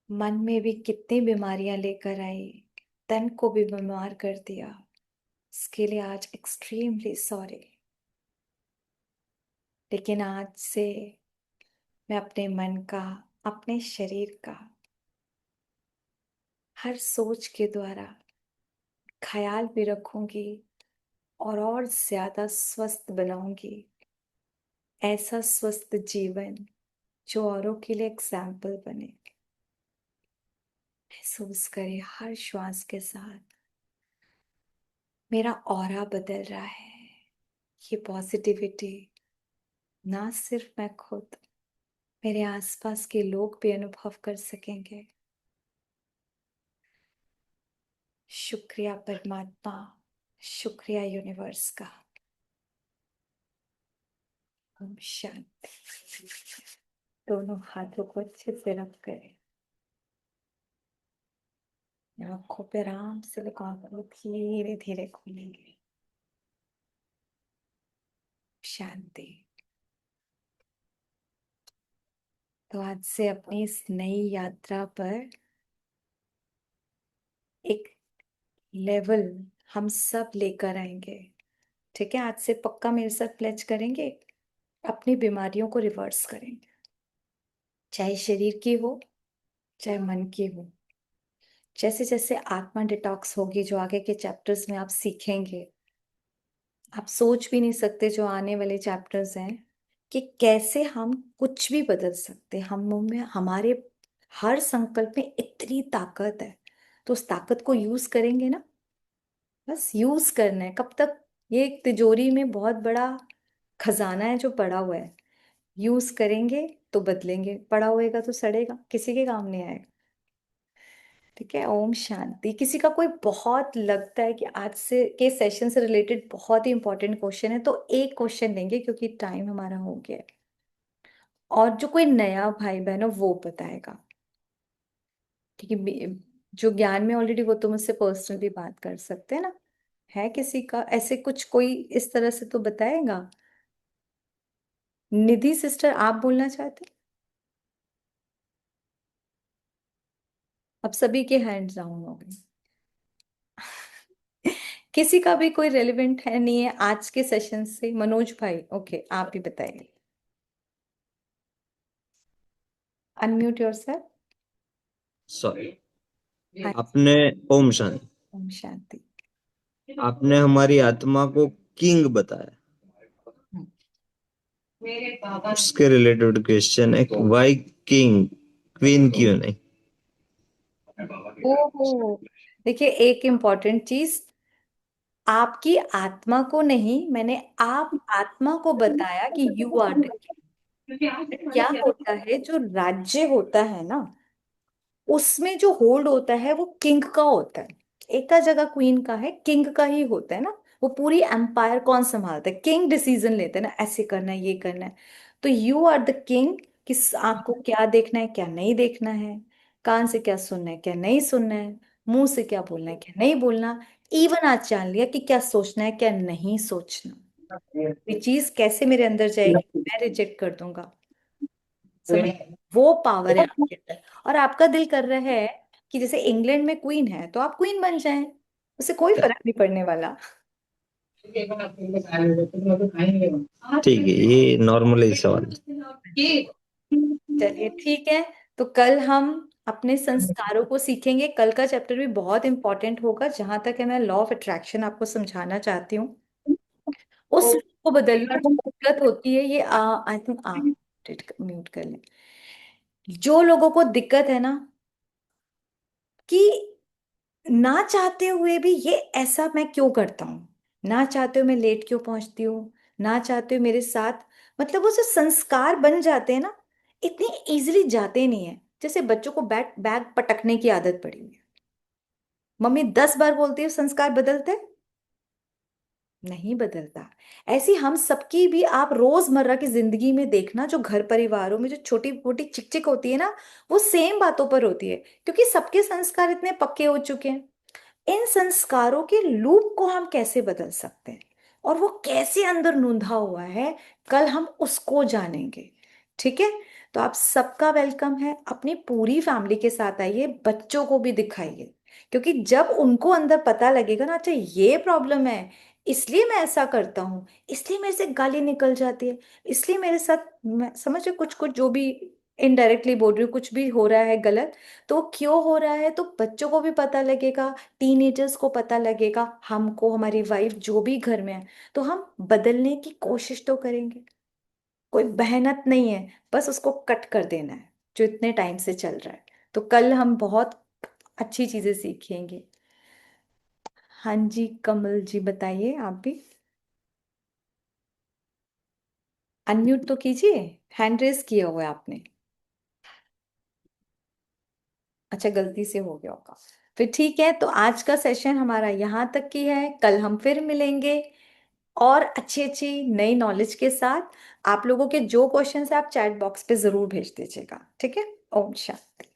मन में भी कितनी बीमारियां लेकर आई, तन को भी बीमार कर दिया। इसके लिए आज एक्सट्रीमली सॉरी। लेकिन आज से मैं अपने मन का, अपने शरीर का हर सोच के द्वारा ख्याल भी रखूंगी और ज्यादा स्वस्थ बनाऊंगी। ऐसा स्वस्थ जीवन जो औरों के लिए एग्जाम्पल बने। महसूस करें हर श्वास के साथ मेरा ऑरा बदल रहा है। ये पॉजिटिविटी ना सिर्फ मैं खुद, मेरे आसपास के लोग भी अनुभव कर सकेंगे। शुक्रिया परमात्मा, शुक्रिया यूनिवर्स का। ओम शांति। दोनों हाथों को अच्छे से रब करें। आंखों पे आराम से लगा कर धीरे धीरे खोलेंगे। शांति। तो आज से अपनी इस नई यात्रा पर एक लेवल हम सब लेकर आएंगे। ठीक है, आज से पक्का मेरे साथ प्लेज करेंगे, अपनी बीमारियों को रिवर्स करेंगे, चाहे शरीर की हो चाहे मन की हो। जैसे जैसे आत्मा डिटॉक्स होगी, जो आगे के चैप्टर्स में आप सीखेंगे, आप सोच भी नहीं सकते जो आने वाले चैप्टर्स हैं कि कैसे हम कुछ भी बदल सकते हैं। हम में, हमारे हर संकल्प में इतनी ताकत है, तो उस ताकत को यूज करेंगे ना। बस यूज करना है। कब तक? ये एक तिजोरी में बहुत बड़ा खजाना है जो पड़ा हुआ है। यूज करेंगे तो बदलेंगे, पड़ा होएगा तो सड़ेगा, किसी के काम नहीं आएगा। ठीक है, ओम शांति। किसी का कोई बहुत लगता है कि आज से के सेशन से रिलेटेड बहुत ही इंपॉर्टेंट क्वेश्चन है, तो एक क्वेश्चन लेंगे क्योंकि टाइम हमारा हो गया है। और जो कोई नया भाई बहन हो वो बताएगा। ठीक है, जो ज्ञान में ऑलरेडी, वो तो मुझसे पर्सनली बात कर सकते हैं ना। है किसी का ऐसे कुछ, कोई इस तरह से तो बताएगा। निधि सिस्टर, आप बोलना चाहते हैं? अब सभी के हैंड्स डाउन हो गए। किसी का भी कोई रेलिवेंट है नहीं है आज के सेशन से? मनोज भाई, ओके, आप ही बताइए। Unmute yourself. सॉरी। हाँ, आपने ओम शांति, ओम शांति। आपने हमारी आत्मा को किंग बताया। हम्म, उसके रिलेटेड क्वेश्चन है, वाई किंग, क्वीन क्यों नहीं? ओहो, देखिए एक इम्पॉर्टेंट चीज, आपकी आत्मा को नहीं, मैंने आप आत्मा को बताया कि यू आर द किंग। क्या होता है, जो राज्य होता है ना, उसमें जो होल्ड होता है वो किंग का होता है। एक जगह क्वीन का है, किंग का ही होता है ना। वो पूरी एम्पायर कौन संभालता है? किंग डिसीजन लेते हैं ना, ऐसे करना है, ये करना है। तो यू आर द किंग कि आंख को क्या देखना है, क्या नहीं देखना है, कान से क्या सुनना है, क्या नहीं सुनना है, मुंह से क्या बोलना है, क्या नहीं बोलना। इवन आज जान लिया कि क्या सोचना है, क्या नहीं सोचना। ये चीज कैसे मेरे अंदर जाएगी, मैं रिजेक्ट कर दूंगा। समझ, वो पावर है आपके अंदर। और आपका दिल कर रहा है कि जैसे इंग्लैंड में क्वीन है तो आप क्वीन बन जाएं, उससे कोई फर्क नहीं पड़ने वाला। ठीक है, ये नॉर्मल ही सवाल है। चलिए ठीक है। तो कल हम अपने संस्कारों को सीखेंगे। कल का चैप्टर भी बहुत इंपॉर्टेंट होगा। जहां तक है, मैं लॉ ऑफ अट्रैक्शन आपको समझाना चाहती हूँ। उस law को बदलना जो दिक्कत होती है, ये आई थिंक आप म्यूट कर लें। जो लोगों को दिक्कत है ना कि ना चाहते हुए भी ये ऐसा मैं क्यों करता हूँ, ना चाहते हुए मैं लेट क्यों पहुंचती हूँ, ना चाहते हुए मेरे साथ, मतलब वो जो संस्कार बन जाते हैं ना, इतनी इजीली जाते नहीं है। जैसे बच्चों को बैग बैग पटकने की आदत पड़ी हुई है, मम्मी 10 बार बोलती है, संस्कार बदलते नहीं बदलता। ऐसी हम सबकी भी आप रोजमर्रा की जिंदगी में देखना, जो घर परिवारों में जो छोटी मोटी चिक चिक होती है ना, वो सेम बातों पर होती है, क्योंकि सबके संस्कार इतने पक्के हो चुके हैं। इन संस्कारों के लूप को हम कैसे बदल सकते हैं और वो कैसे अंदर नूंधा हुआ है, कल हम उसको जानेंगे। ठीक है? तो आप सबका वेलकम है। अपनी पूरी फैमिली के साथ आइए, बच्चों को भी दिखाइए, क्योंकि जब उनको अंदर पता लगेगा ना, अच्छा ये प्रॉब्लम है, इसलिए मैं ऐसा करता हूँ, इसलिए मेरे से गाली निकल जाती है, इसलिए मेरे साथ, मैं समझ कुछ कुछ जो भी इनडायरेक्टली बोल रही हूँ, कुछ भी हो रहा है गलत, तो क्यों हो रहा है, तो बच्चों को भी पता लगेगा, टीनेजर्स को पता लगेगा, हमको, हमारी वाइफ जो भी घर में है, तो हम बदलने की कोशिश तो करेंगे। कोई मेहनत नहीं है, बस उसको कट कर देना है जो इतने टाइम से चल रहा है। तो कल हम बहुत अच्छी चीजें सीखेंगे। हाँ जी, कमल जी बताइए आप भी। अनम्यूट तो कीजिए, हैंड रेस किया हुआ है आपने। अच्छा, गलती से हो गया होगा। फिर ठीक है, तो आज का सेशन हमारा यहाँ तक की है। कल हम फिर मिलेंगे और अच्छी अच्छी नई नॉलेज के साथ। आप लोगों के जो क्वेश्चंस है आप चैट बॉक्स पे जरूर भेज दीजिएगा। ठीक है? ओम शांति।